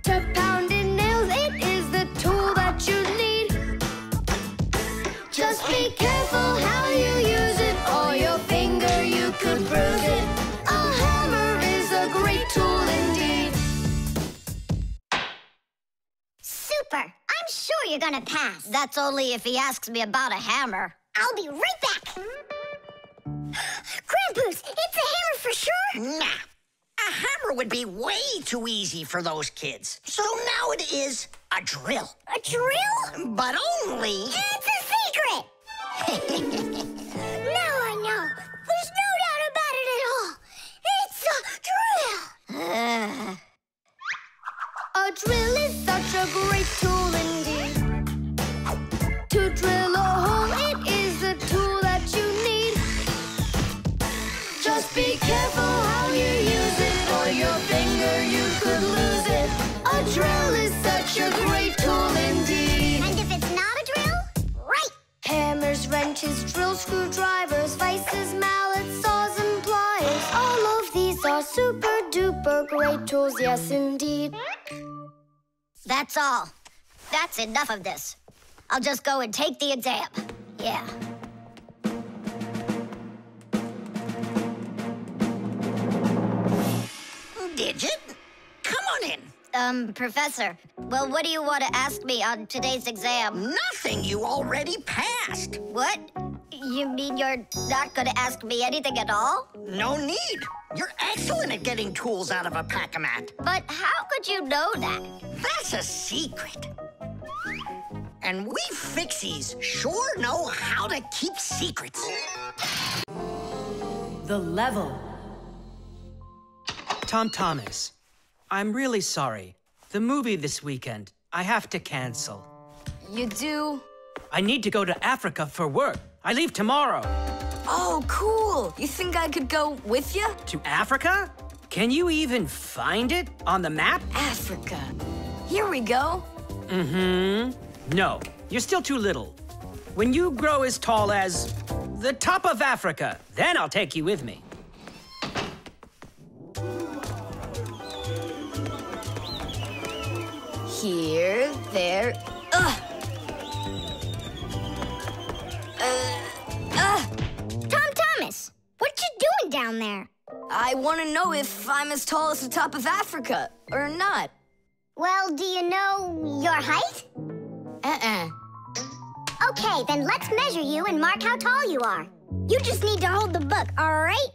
To pound in nails, it is the tool that you need. Just be careful how you use it, or your finger you could bruise it. A hammer is a great tool indeed. Super. I'm sure you're gonna pass. That's only if he asks me about a hammer. I'll be right back. Krampus, it's a hammer for sure? Nah. A hammer would be way too easy for those kids. So now it is a drill. A drill? But only... It's a secret! Now I know. There's no doubt about it at all. It's a drill. A drill is such a great tool indeed. To drill a hole, it is the tool that you need. Just be careful how you use it, or your finger you could lose it. A drill is such a great tool indeed. And if it's not a drill? Right. Hammers, wrenches, drills, screwdrivers, vices, mallets, saws, and pliers. All of these are super duper great tools, yes indeed. That's all. That's enough of this. I'll just go and take the exam. Yeah. Digit, come on in. Professor, well, what do you want to ask me on today's exam? Nothing. You already passed. What? You mean you're not going to ask me anything at all? No need. You're excellent at getting tools out of a pack-a-mat. But how could you know that? That's a secret. And we Fixies sure know how to keep secrets. The level. Tom Thomas, I'm really sorry. The movie this weekend, I have to cancel. You do? I need to go to Africa for work. I leave tomorrow. Oh, cool. You think I could go with you? To Africa? Can you even find it on the map? Africa. Here we go. No, you're still too little. When you grow as tall as the top of Africa, then I'll take you with me. Here, there, Tom Thomas, what you doing down there? I want to know if I'm as tall as the top of Africa or not. Well, do you know your height? Okay, then let's measure you and mark how tall you are. You just need to hold the book, all right?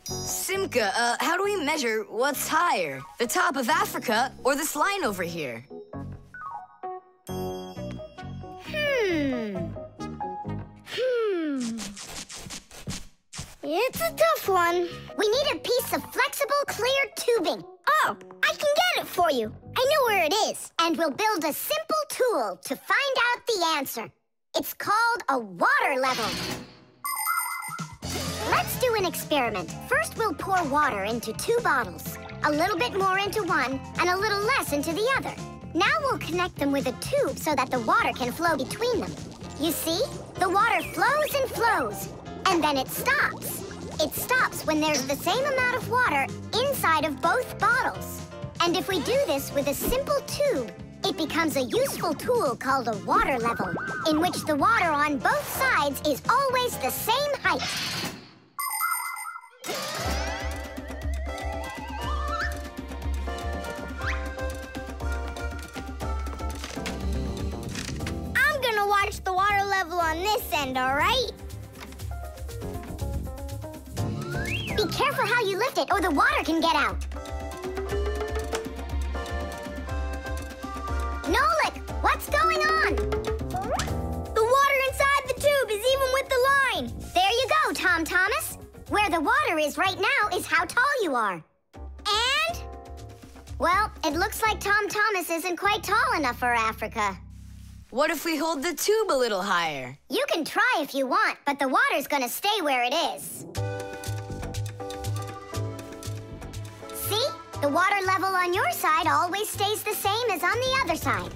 Simka, how do we measure what's higher? The top of Africa or this line over here? It's a tough one. We need a piece of flexible, clear tubing. Oh, I can get it for you. I know where it is. And we'll build a simple tool to find out the answer. It's called a water level. Let's do an experiment. First, we'll pour water into 2 bottles. A little bit more into one, and a little less into the other. Now we'll connect them with a tube so that the water can flow between them. You see? The water flows and flows, and then it stops. It stops when there's the same amount of water inside of both bottles. And if we do this with a simple tube, it becomes a useful tool called a water level, in which the water on both sides is always the same height. I'm gonna watch the water level on this end, all right? Be careful how you lift it, or the water can get out. Nolik, what's going on? The water inside the tube is even with the line. There you go, Tom Thomas. Where the water is right now is how tall you are. And Well, it looks like Tom Thomas isn't quite tall enough for Africa. What if we hold the tube a little higher? You can try if you want, but the water's gonna stay where it is. See? The water level on your side always stays the same as on the other side.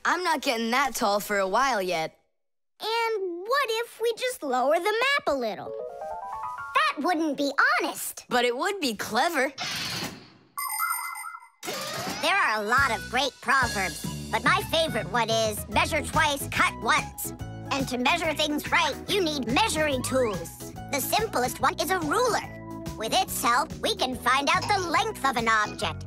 I'm not getting that tall for a while yet. And what if we just lower the map a little? That wouldn't be honest. But it would be clever. There are a lot of great proverbs, but my favorite one is measure twice, cut once. And to measure things right, you need measuring tools. The simplest one is a ruler. With its help, we can find out the length of an object.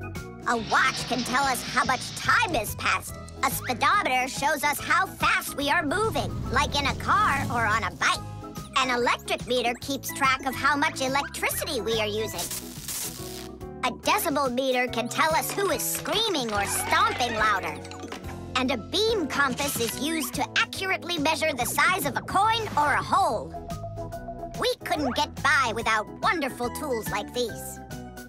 A watch can tell us how much time has passed. A speedometer shows us how fast we are moving, like in a car or on a bike. An electric meter keeps track of how much electricity we are using. A decibel meter can tell us who is screaming or stomping louder. And a beam compass is used to accurately measure the size of a coin or a hole. We couldn't get by without wonderful tools like these.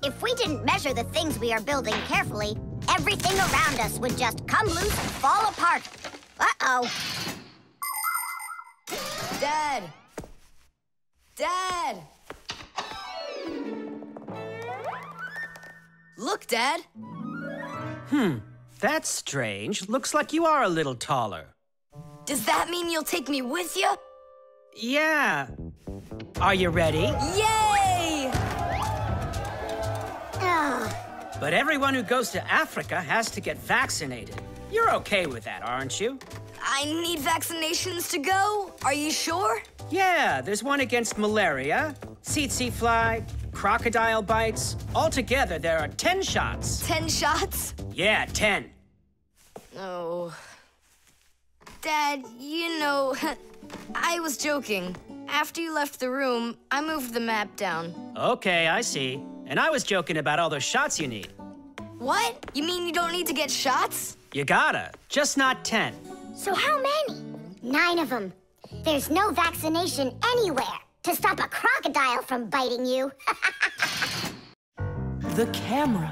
If we didn't measure the things we are building carefully, everything around us would just come loose and fall apart. Uh-oh. Dad! Dad! Look, Dad. That's strange. Looks like you are a little taller. Does that mean you'll take me with you? Yeah. Are you ready? Yay! But everyone who goes to Africa has to get vaccinated. You're okay with that, aren't you? I need vaccinations to go? Are you sure? Yeah, there's one against malaria, tsetse fly, crocodile bites. Altogether, there are 10 shots. 10 shots? Yeah, 10. Oh. Dad, you know, I was joking. After you left the room, I moved the map down. Okay, I see. And I was joking about all those shots you need. What? You mean you don't need to get shots? You gotta, just not 10. So how many? 9 of them. There's no vaccination anywhere to stop a crocodile from biting you. The camera.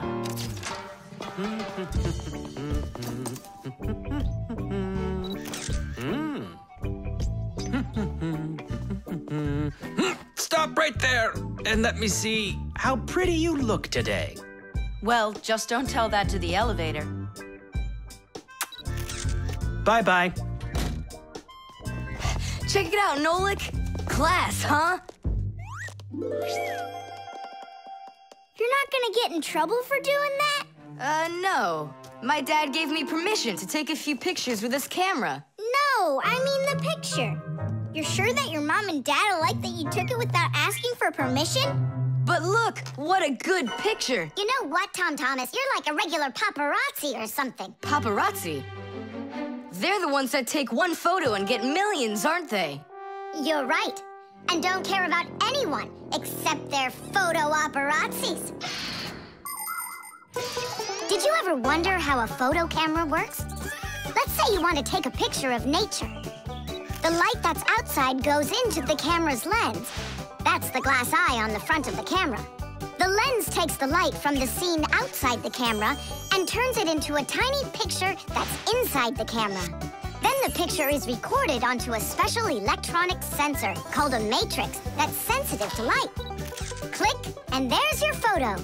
Stop right there and let me see how pretty you look today. Well, just don't tell that to the elevator. Bye-bye. Check it out, Nolik. Class, huh? You're not gonna get in trouble for doing that? No. My dad gave me permission to take a few pictures with this camera. No, I mean the picture. You're sure that your mom and dad will like that you took it without asking for permission? But look, what a good picture. You know what, Tom Thomas? You're like a regular paparazzi or something. Paparazzi? They're the ones that take one photo and get millions, aren't they? You're right. And don't care about anyone except their photo paparazzis. Did you ever wonder how a photo camera works? Let's say you want to take a picture of nature. The light that's outside goes into the camera's lens. That's the glass eye on the front of the camera. The lens takes the light from the scene outside the camera and turns it into a tiny picture that's inside the camera. Then the picture is recorded onto a special electronic sensor called a matrix that's sensitive to light. Click, and there's your photo.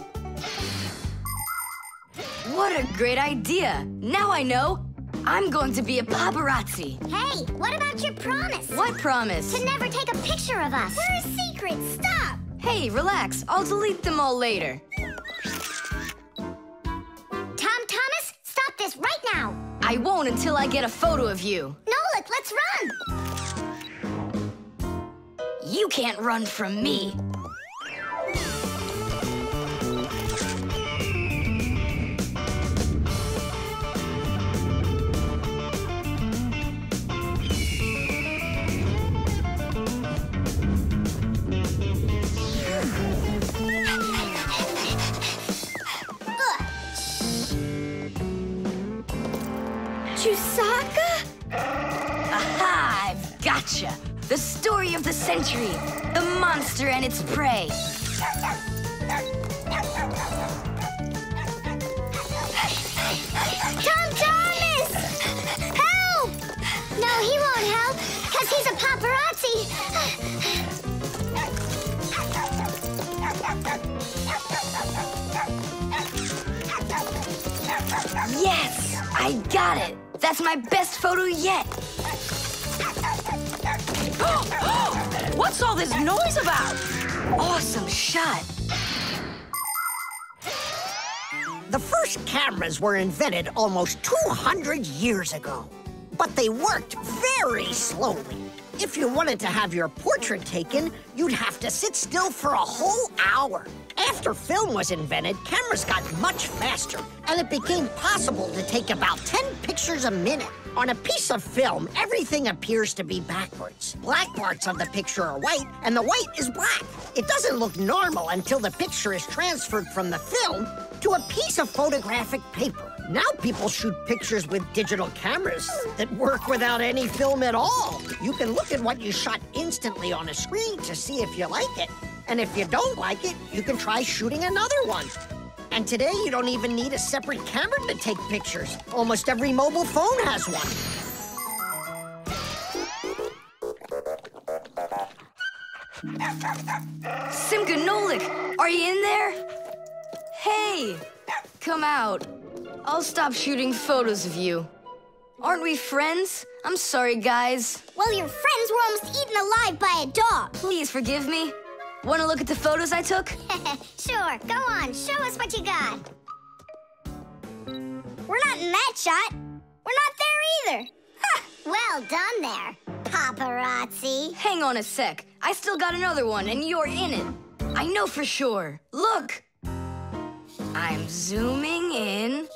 What a great idea! Now I know. I'm going to be a paparazzi. Hey, what about your promise? What promise? To never take a picture of us. We're a secret. Stop. Hey, relax. I'll delete them all later. Tom Thomas, stop this right now. I won't until I get a photo of you. Nolik, let's run. You can't run from me. Chusaka? Aha! I've gotcha! The story of the century. The monster and its prey. Yes! I got it! That's my best photo yet! What's all this noise about? Awesome shot! The first cameras were invented almost 200 years ago, but they worked very slowly. If you wanted to have your portrait taken, you'd have to sit still for a whole hour. After film was invented, cameras got much faster, and it became possible to take about 10 pictures a minute. On a piece of film, everything appears to be backwards. Black parts of the picture are white, and the white is black. It doesn't look normal until the picture is transferred from the film to a piece of photographic paper. Now people shoot pictures with digital cameras that work without any film at all. You can look at what you shot instantly on a screen to see if you like it. And if you don't like it, you can try shooting another one. And today, you don't even need a separate camera to take pictures. Almost every mobile phone has one. Simka, Nolik, are you in there? Hey, come out. I'll stop shooting photos of you. Aren't we friends? I'm sorry, guys. Well, your friends were almost eaten alive by a dog. Please forgive me. Want to look at the photos I took? Sure, go on. Show us what you got. We're not in that shot. We're not there either. Ha! Well done there, paparazzi. Hang on a sec. I still got another one, and you're in it. I know for sure. Look. I'm zooming in.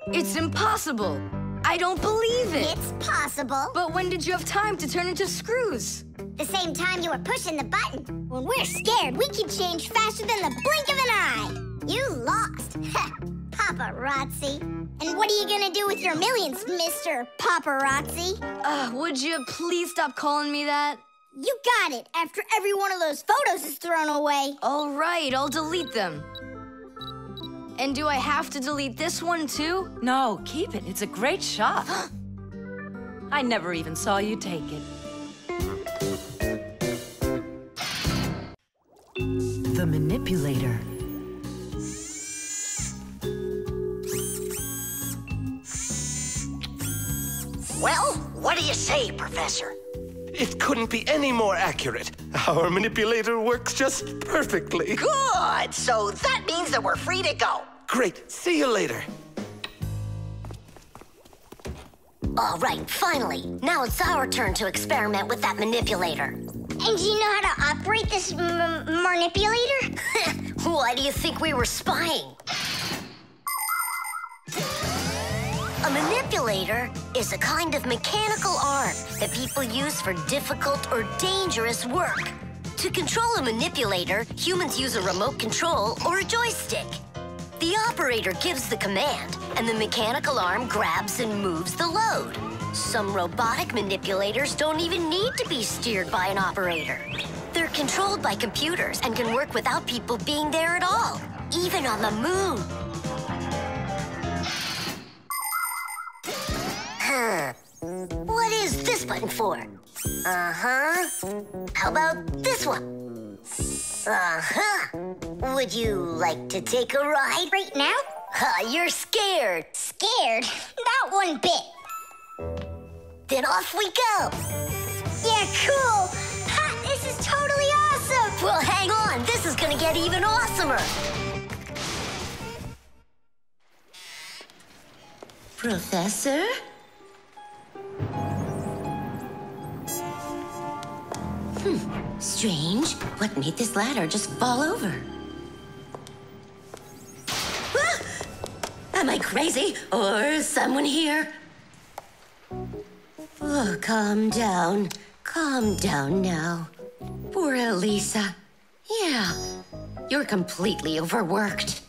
It's impossible. I don't believe it. It's possible. But when did you have time to turn into screws? The same time you were pushing the button. When we're scared, we can change faster than the blink of an eye. You lost. Paparazzi. And what are you gonna do with your millions, Mr. Paparazzi? Would you please stop calling me that? You got it, after every one of those photos is thrown away. All right, I'll delete them. And do I have to delete this one too? No, keep it. It's a great shot. I never even saw you take it. The Manipulator. Well, what do you say, Professor? It couldn't be any more accurate. Our manipulator works just perfectly. Good! So that means that we're free to go. Great. See you later. All right, finally. Now it's our turn to experiment with that manipulator. And do you know how to operate this manipulator? Why do you think we were spying? A manipulator is a kind of mechanical arm that people use for difficult or dangerous work. To control a manipulator, humans use a remote control or a joystick. The operator gives the command, and the mechanical arm grabs and moves the load. Some robotic manipulators don't even need to be steered by an operator. They're controlled by computers and can work without people being there at all, even on the moon. What is this button for? Uh-huh. How about this one? Uh-huh. Would you like to take a ride? Right now? You're scared. Scared? Not one bit. Then off we go. Yeah, cool. Ha, this is totally awesome. Well, hang on. This is gonna get even awesomer. Professor? Strange. What made this ladder just fall over? Ah! Am I crazy? Or is someone here? Oh, calm down. Calm down now. Poor Elisa. Yeah, you're completely overworked.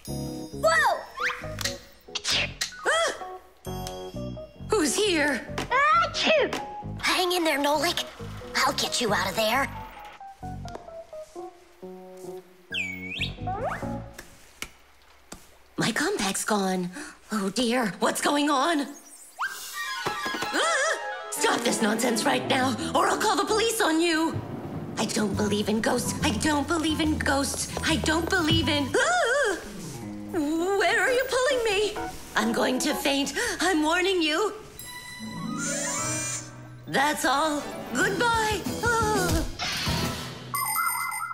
Whoa! Ah! Who's here? Achoo! Hang in there, Nolik. I'll get you out of there. My compact's gone. Oh dear, what's going on? Ah! Stop this nonsense right now, or I'll call the police on you. I don't believe in ghosts. I don't believe in ghosts. I don't believe in... Ah! Where are you pulling me? I'm going to faint. I'm warning you. That's all. Goodbye.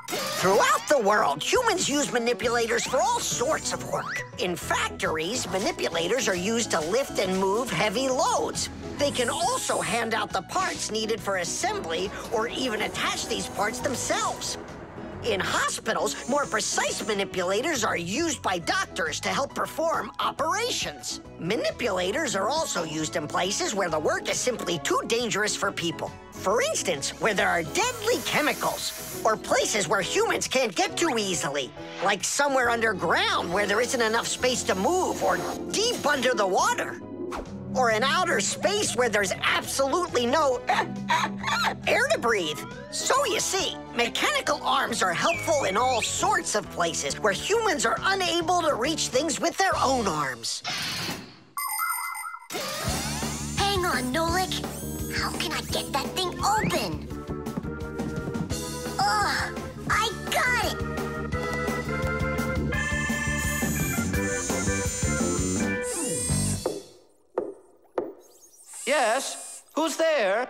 Throughout the world, humans use manipulators for all sorts of work. In factories, manipulators are used to lift and move heavy loads. They can also hand out the parts needed for assembly or even attach these parts themselves. In hospitals, more precise manipulators are used by doctors to help perform operations. Manipulators are also used in places where the work is simply too dangerous for people. For instance, where there are deadly chemicals, or places where humans can't get to easily, like somewhere underground where there isn't enough space to move, or deep under the water. Or in outer space where there's absolutely no air to breathe. So you see, mechanical arms are helpful in all sorts of places where humans are unable to reach things with their own arms. Hang on, Nolik. How can I get that thing open? Ugh, I got it! Yes? Who's there?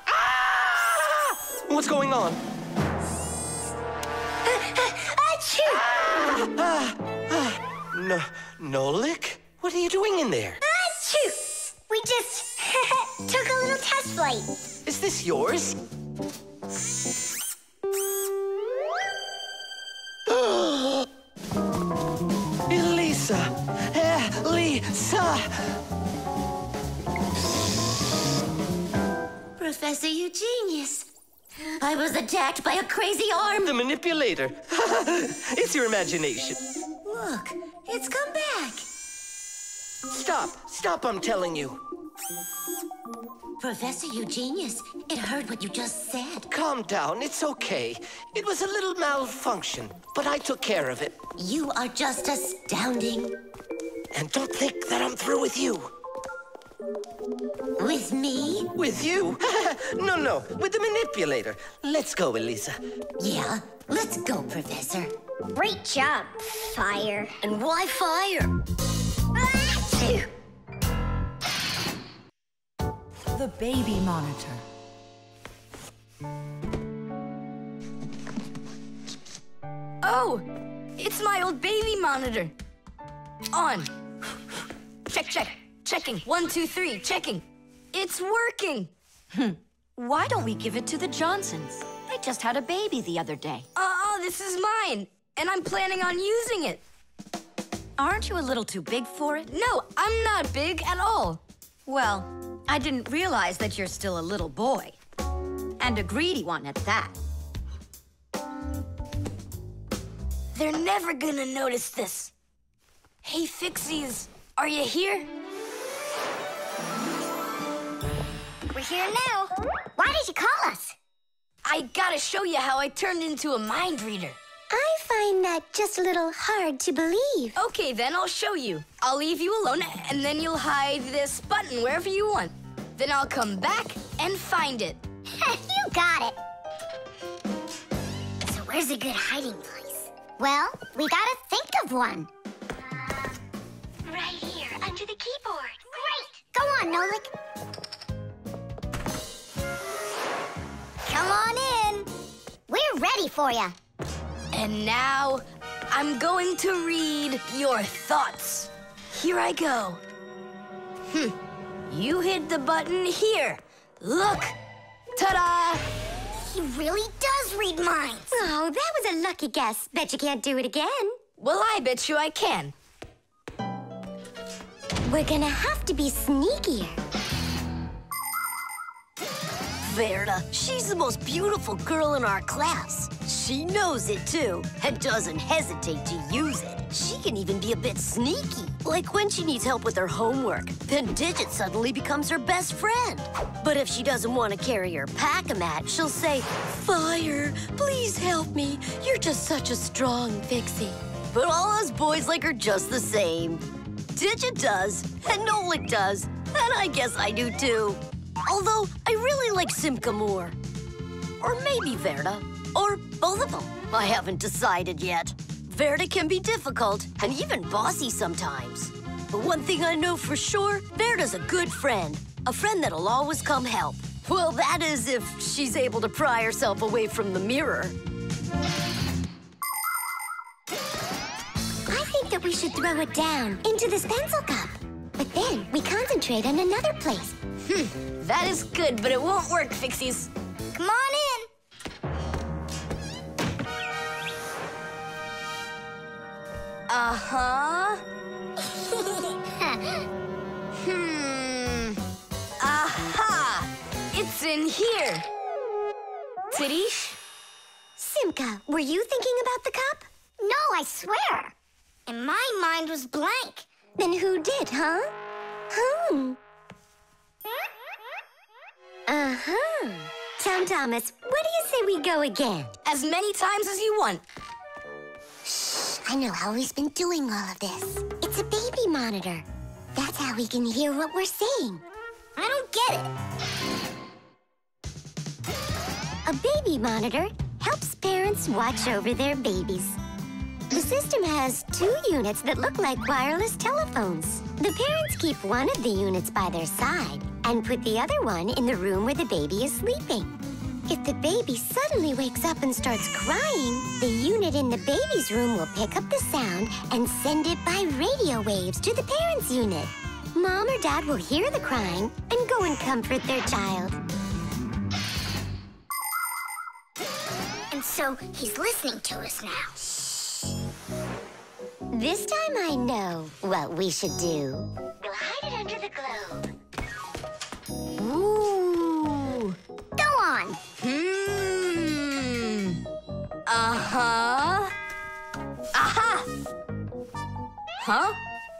Ah! What's going on? Achoo! Nolik? What are you doing in there? Achoo! We just took a little test flight. Is this yours? Elisa! Elisa! Professor, you genius. I was attacked by a crazy arm. The manipulator. It's your imagination. Look, it's come back. Stop, I'm telling you. Professor, you genius. It heard what you just said. Calm down, it's okay. It was a little malfunction, but I took care of it. You are just astounding. And don't think that I'm through with you. With me? With you? No, with the manipulator. Let's go, Elisa. Yeah, let's go, Professor. Great job, Fire. And why fire? Achoo! The baby monitor. Oh, it's my old baby monitor. On. Check. Checking. 1, 2, 3. Checking. It's working. Why don't we give it to the Johnsons? They just had a baby the other day. This is mine, and I'm planning on using it. Aren't you a little too big for it? No, I'm not big at all. Well, I didn't realize that you're still a little boy. And a greedy one at that. They're never gonna notice this. Hey, Fixies, are you here? We're here now. Why did you call us? I gotta show you how I turned into a mind reader. I find that just a little hard to believe. Okay, then I'll show you. I'll leave you alone, and then you'll hide this button wherever you want. Then I'll come back and find it. You got it. So where's a good hiding place? Well, we gotta think of one. Right here, under the keyboard. Great! Go on, Nolik. Come on in. We're ready for you. And now, I'm going to read your thoughts. Here I go. You hit the button here. Look. Ta-da! He really does read minds. Oh, that was a lucky guess. Bet you can't do it again. Well, I bet you I can. We're gonna have to be sneakier. Verda, she's the most beautiful girl in our class. She knows it, too, and doesn't hesitate to use it. She can even be a bit sneaky, like when she needs help with her homework. Then Digit suddenly becomes her best friend. But if she doesn't want to carry her pack-a-mat, she'll say, "Fire, please help me. You're just such a strong Fixie." But all us boys like her just the same. Digit does, and Nolik does, and I guess I do, too. Although, I really like Simka more. Or maybe Verda. Or both of them. I haven't decided yet. Verda can be difficult and even bossy sometimes. But one thing I know for sure, Verda's a good friend. A friend that'll always come help. Well, that is if she's able to pry herself away from the mirror. I think that we should throw it down into this pencil cup. But then we concentrate on another place. That is good, but it won't work, Fixies. Come on in. Uh-huh. Aha! It's in here. Tadish? Simka, were you thinking about the cup? No, I swear. And my mind was blank. Then who did, huh? Uh-huh. Tom Thomas, what do you say we go again? As many times as you want. Shh, I know how he's been doing all of this. It's a baby monitor. That's how we can hear what we're saying. I don't get it. A baby monitor helps parents watch over their babies. The system has 2 units that look like wireless telephones. The parents keep one of the units by their side and put the other one in the room where the baby is sleeping. If the baby suddenly wakes up and starts crying, the unit in the baby's room will pick up the sound and send it by radio waves to the parents' unit. Mom or Dad will hear the crying and go and comfort their child. And so he's listening to us now. This time I know what we should do. We'll hide it under the globe. Ooh. Go on. Uh-huh. Aha! Huh?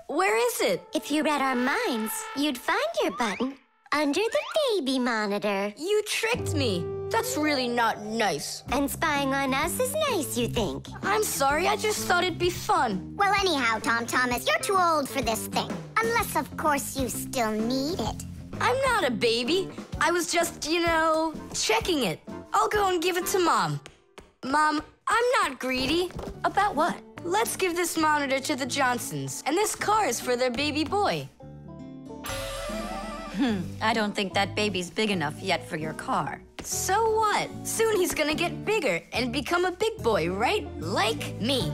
Where is it? If you read our minds, you'd find your button under the baby monitor. You tricked me. That's really not nice. And spying on us is nice, you think? I'm sorry, I just thought it'd be fun. Well, anyhow, Tom Thomas, you're too old for this thing. Unless, of course, you still need it. I'm not a baby. I was just, checking it. I'll go and give it to Mom. Mom, I'm not greedy. About what? Let's give this monitor to the Johnsons, and this car is for their baby boy. I don't think that baby's big enough yet for your car. So what? Soon he's gonna get bigger and become a big boy, right? Like me.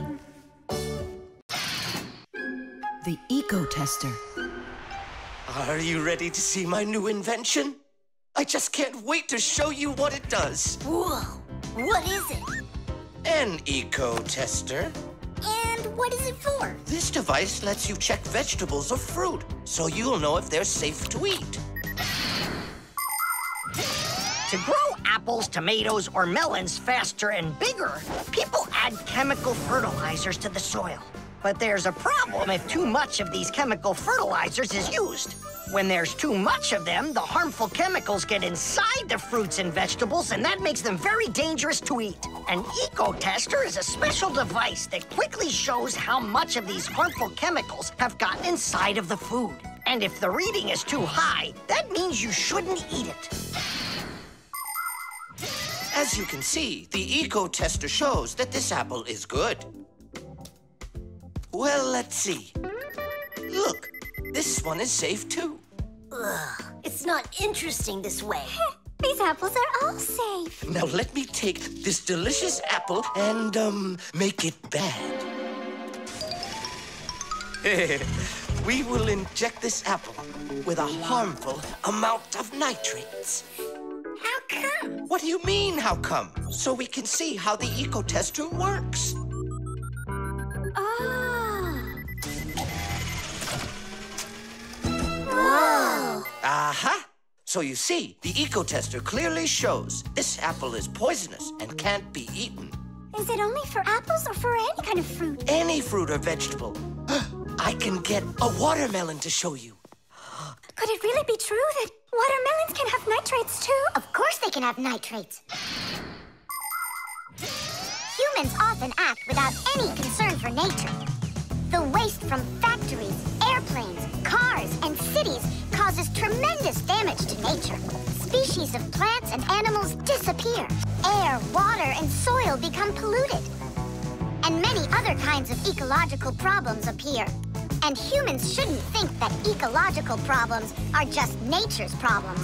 The Ecotester. Are you ready to see my new invention? I just can't wait to show you what it does. Whoa! What is it? An Ecotester. And what is it for? This device lets you check vegetables or fruit, so you'll know if they're safe to eat. To grow apples, tomatoes, or melons faster and bigger, people add chemical fertilizers to the soil. But there's a problem if too much of these chemical fertilizers is used. When there's too much of them, the harmful chemicals get inside the fruits and vegetables, and that makes them very dangerous to eat. An Ecotester is a special device that quickly shows how much of these harmful chemicals have gotten inside of the food. And if the reading is too high, that means you shouldn't eat it. As you can see, the Ecotester shows that this apple is good. Well, let's see. Look, this one is safe too. Ugh, it's not interesting this way. These apples are all safe. Now let me take this delicious apple and, make it bad. We will inject this apple with a harmful amount of nitrates. How come? What do you mean, how come? So we can see how the Ecotester works. Whoa! Aha! So you see, the Ecotester clearly shows this apple is poisonous and can't be eaten. Is it only for apples or for any kind of fruit? Any fruit or vegetable. I can get a watermelon to show you. Could it really be true that watermelons can have nitrates too? Of course they can have nitrates. Humans often act without any concern for nature. The waste from factories, airplanes, cars, and cities causes tremendous damage to nature. Species of plants and animals disappear. Air, water, and soil become polluted. And and many other kinds of ecological problems appear. And humans shouldn't think that ecological problems are just nature's problems.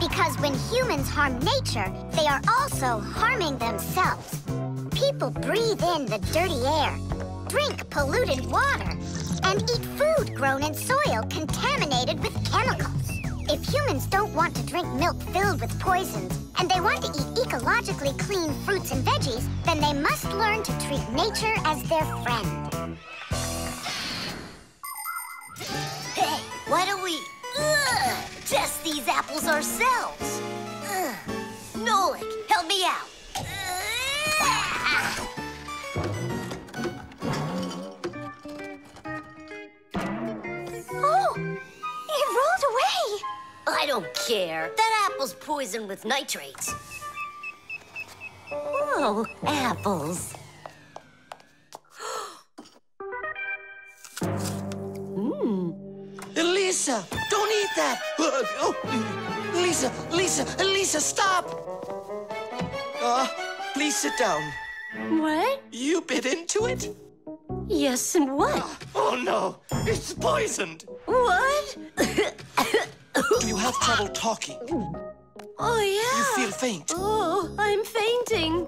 Because when humans harm nature, they are also harming themselves. People breathe in the dirty air, drink polluted water, and eat food grown in soil contaminated with chemicals. If humans don't want to drink milk filled with poisons, and they want to eat ecologically clean fruits and veggies, then they must learn to treat nature as their friend. Hey, why don't we test these apples ourselves? Nolik, help me out. Oh, it rolled away. I don't care. That apple's poisoned with nitrates. Oh, apples. Elisa, don't eat that! Lisa, stop! Please sit down. What? You bit into it? Yes, and what? Oh no, it's poisoned! What? Do you have trouble talking? Oh, yeah. You feel faint? Oh, I'm fainting.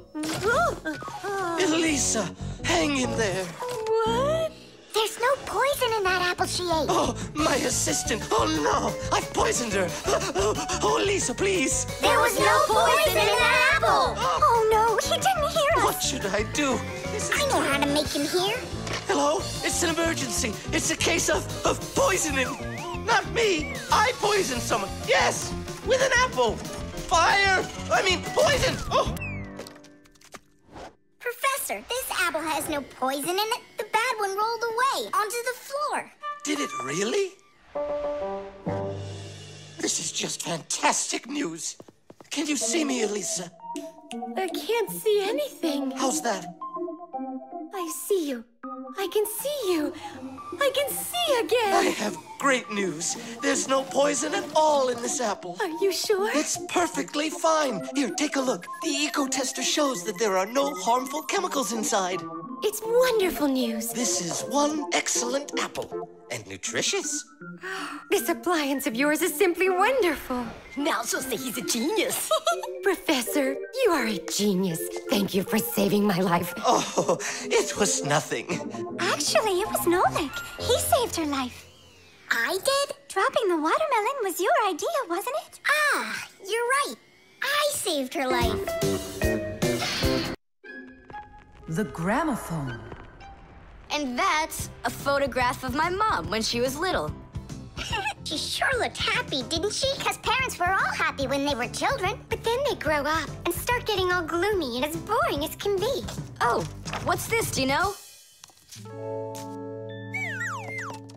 Elisa, hang in there. What? There's no poison in that apple she ate. Oh, my assistant. Oh, no. I've poisoned her. Oh, Lisa, please. There was no poison in that apple. Oh, no. He didn't hear us. What should I do? I know how to make him hear. Hello? It's an emergency. It's a case of poisoning. Not me. I poisoned someone. Yes, with an apple. Poison. Oh. Professor, this apple has no poison in it. The bad one rolled away onto the floor. Did it really? This is just fantastic news. Can you see me, Elisa? I can't see anything. How's that? I see you. I can see you. I can see again. I have great news. There's no poison at all in this apple. Are you sure? It's perfectly fine. Here, take a look. The Ecotester shows that there are no harmful chemicals inside. It's wonderful news. This is one excellent apple. And nutritious. This appliance of yours is simply wonderful. Now she'll say he's a genius. Professor, you are a genius. Thank you for saving my life. Oh, it was nothing. Actually, it was Nolik. He saved her life. I did? Dropping the watermelon was your idea, wasn't it? Ah, you're right. I saved her life. The Gramophone. And that's a photograph of my mom when she was little. She sure looked happy, didn't she? Because parents were all happy when they were children. But then they grow up and start getting all gloomy and as boring as can be. Oh, what's this, do you know?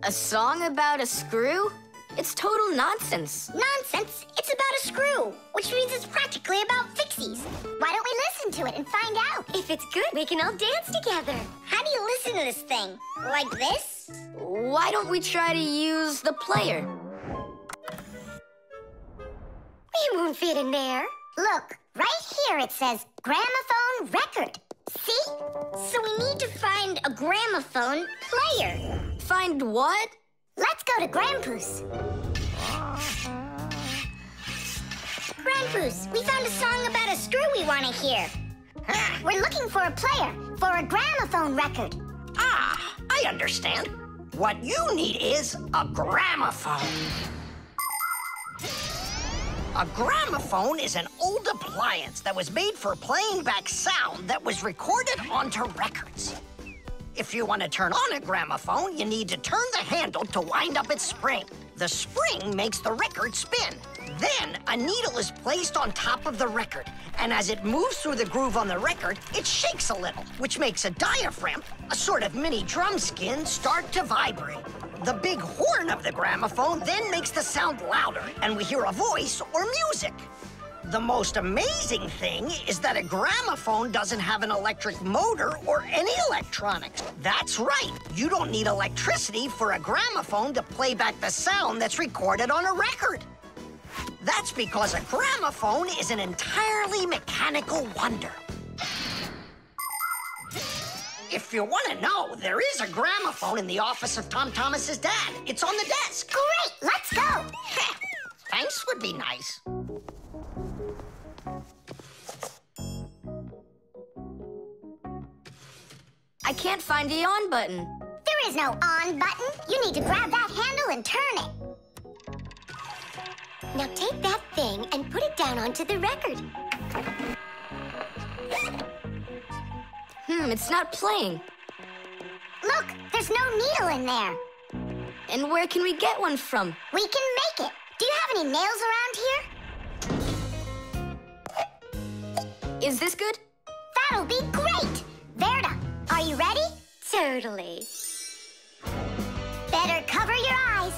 A song about a screw? It's total nonsense. Nonsense? It's about a screw, which means it's practically about Fixies. Why don't we listen to it and find out? If it's good, we can all dance together. How do you listen to this thing? Like this? Why don't we try to use the player? We won't fit in there. Look, right here it says Gramophone record. See? So we need to find a gramophone player. Find what? Let's go to Grampus. Grampus, we found a song about a screw we want to hear. We're looking for a player for a gramophone record. Ah, I understand. What you need is a gramophone. A gramophone is an old appliance that was made for playing back sound that was recorded onto records. If you want to turn on a gramophone, you need to turn the handle to wind up its spring. The spring makes the record spin. Then, a needle is placed on top of the record, and as it moves through the groove on the record, it shakes a little, which makes a diaphragm, a sort of mini drum skin, start to vibrate. The big horn of the gramophone then makes the sound louder, and we hear a voice or music. The most amazing thing is that a gramophone doesn't have an electric motor or any electronics. That's right. You don't need electricity for a gramophone to play back the sound that's recorded on a record. That's because a gramophone is an entirely mechanical wonder. If you want to know, there is a gramophone in the office of Tom Thomas's dad. It's on the desk. Great, let's go. Thanks would be nice. I can't find the on button. There is no on button. You need to grab that handle and turn it. Now take that thing and put it down onto the record. It's not playing. Look, there's no needle in there. And where can we get one from? We can make it. Do you have any nails around here? Is this good? That'll be great. Verda, are you ready? Totally. Better cover your eyes.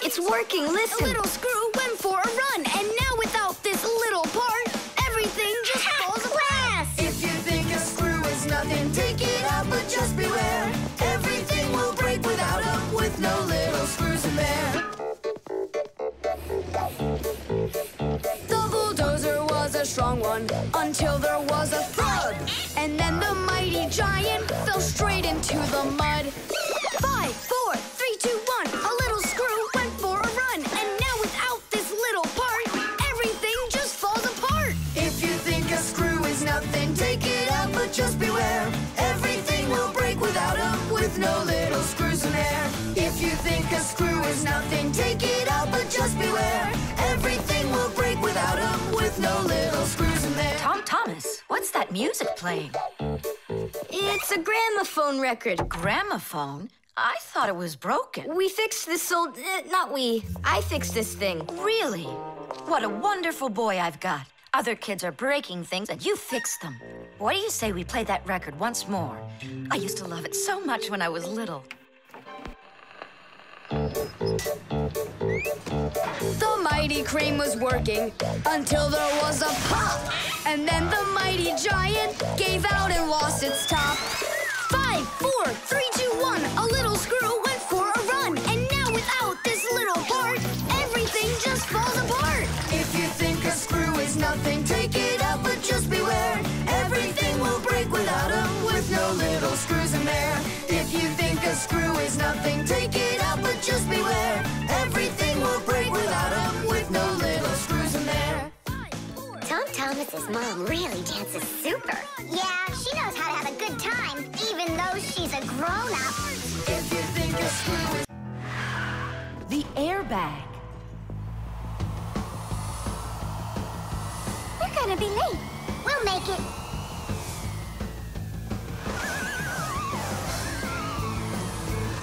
It's working, listen. A little screw went for a run, and now without this little part, everything just falls apart. If you think a screw is nothing, take it out, but just beware. Everything will break without them, with no little screws in there. The bulldozer was a strong one, until there was a thud. And then the mighty giant fell straight into the mud. 5, 4, 3, 2, 1, a little screw went for a run, and now without this little part, everything just falls apart. If you think a screw is nothing, take it out, but just beware. Everything will break without them, with no little screws in there. If you think a screw is nothing, take it out, but just beware. Everything will break without them, with no little screws in there. Tom Thomas, what's that music playing? It's a gramophone record. Gramophone? I thought it was broken. We fixed this old... not we. I fixed this thing. Really? What a wonderful boy I've got. Other kids are breaking things, and you fixed them. What do you say we play that record once more? I used to love it so much when I was little. The mighty crane was working until there was a pop. And then the mighty giant gave out and lost its top. 5, 4, 3, 2, 1, a little screw went for a run. And now without this little part, everything just falls apart. If you think a screw is nothing, take it out, but just beware. Everything will break without them, with no little screws in there. If you think a screw is nothing, take it out, but just beware. Everything will break without them, with no little screws in there. Tom Thomas's mom really dances super. Yeah, she knows how to have a good time, even though she's a grown-up. If you think a screw is... The airbag. We're gonna be late. We'll make it.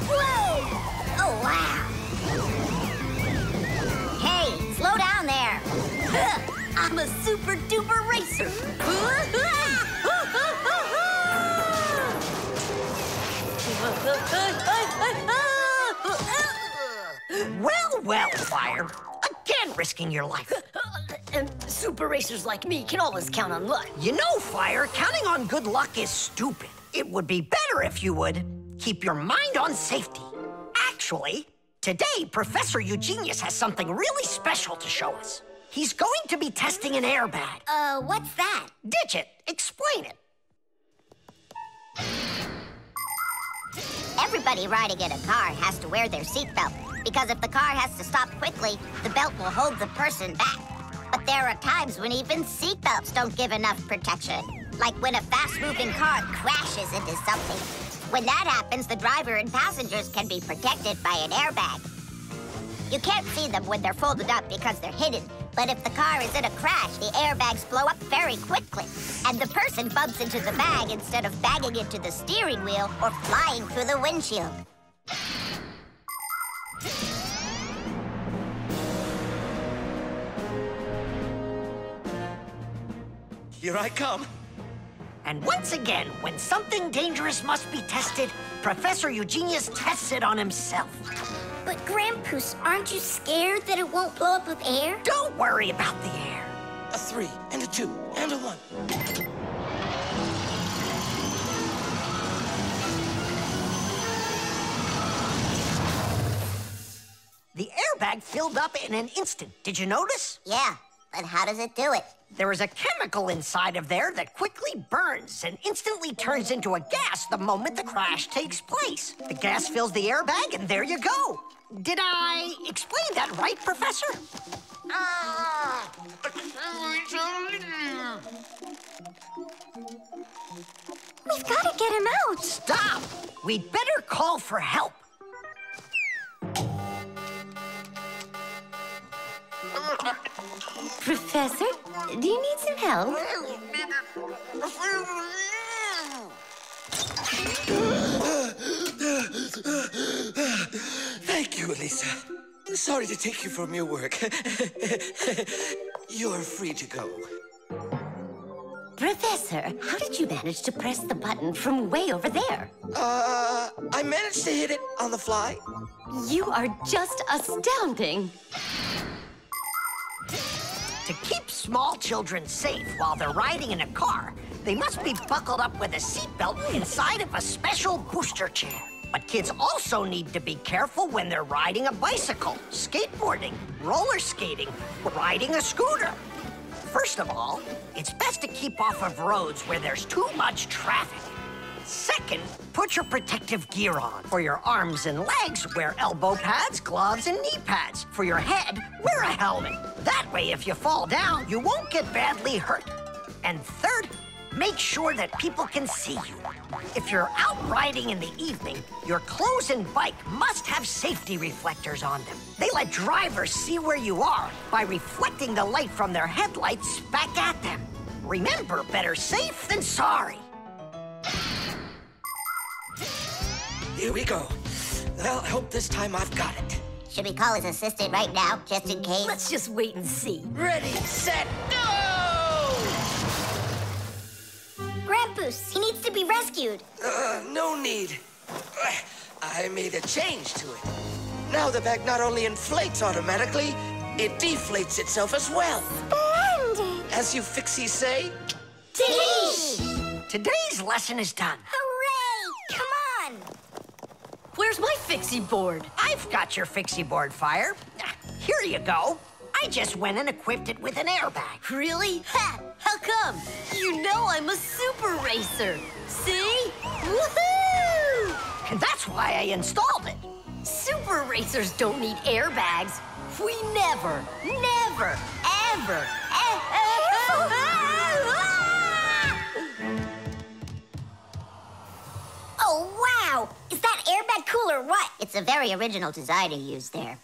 Whoa! Oh, wow. Hey, slow down there. I'm a super-duper racer. Well, Fire. Again, risking your life. And super racers like me can always count on luck. You know, Fire, counting on good luck is stupid. It would be better if you would keep your mind on safety. Actually, today, Professor Eugenius has something really special to show us. He's going to be testing an airbag. What's that? Ditch it. Explain it. Everybody riding in a car has to wear their seatbelt, because if the car has to stop quickly, the belt will hold the person back. But there are times when even seatbelts don't give enough protection, like when a fast-moving car crashes into something. When that happens, the driver and passengers can be protected by an airbag. You can't see them when they're folded up because they're hidden, but if the car is in a crash, the airbags blow up very quickly, and the person bumps into the bag instead of banging into the steering wheel or flying through the windshield. Here I come. And once again, when something dangerous must be tested, Professor Eugenius tests it on himself. But Grampus, aren't you scared that it won't blow up with air? Don't worry about the air. A 3 and a 2 and a 1. The airbag filled up in an instant. Did you notice? Yeah, but how does it do it? There is a chemical inside of there that quickly burns and instantly turns into a gas the moment the crash takes place. The gas fills the airbag, and there you go. Did I explain that right, Professor? We've got to get him out. Stop! We'd better call for help. Professor, do you need some help? Thank you, Elisa. Sorry to take you from your work. You're free to go. Professor, how did you manage to press the button from way over there? I managed to hit it on the fly. You are just astounding. To keep small children safe while they're riding in a car, they must be buckled up with a seatbelt inside of a special booster chair. But kids also need to be careful when they're riding a bicycle, skateboarding, roller skating, or riding a scooter. First of all, it's best to keep off of roads where there's too much traffic. Second, put your protective gear on. For your arms and legs, wear elbow pads, gloves, and knee pads. For your head, wear a helmet. That way, if you fall down, you won't get badly hurt. And third, make sure that people can see you. If you're out riding in the evening, your clothes and bike must have safety reflectors on them. They let drivers see where you are by reflecting the light from their headlights back at them. Remember, better safe than sorry. Here we go. Well, I hope this time I've got it. Should we call his assistant right now, just in case? Let's just wait and see. Ready, set, go! Grampus, he needs to be rescued. No need. I made a change to it. Now the bag not only inflates automatically, it deflates itself as well. Splendid! As you Fixies say, Teach! Today's lesson is done. Hooray! Come on! Where's my fixie board? I've got your fixie board, Fire. Here you go. I just went and equipped it with an airbag. Really? Ha! How come? You know I'm a super racer. See? Woohoo! And that's why I installed it. Super racers don't need airbags. We never, ever. Oh, wow! Is that airbag cool or what? It's a very original design he used there.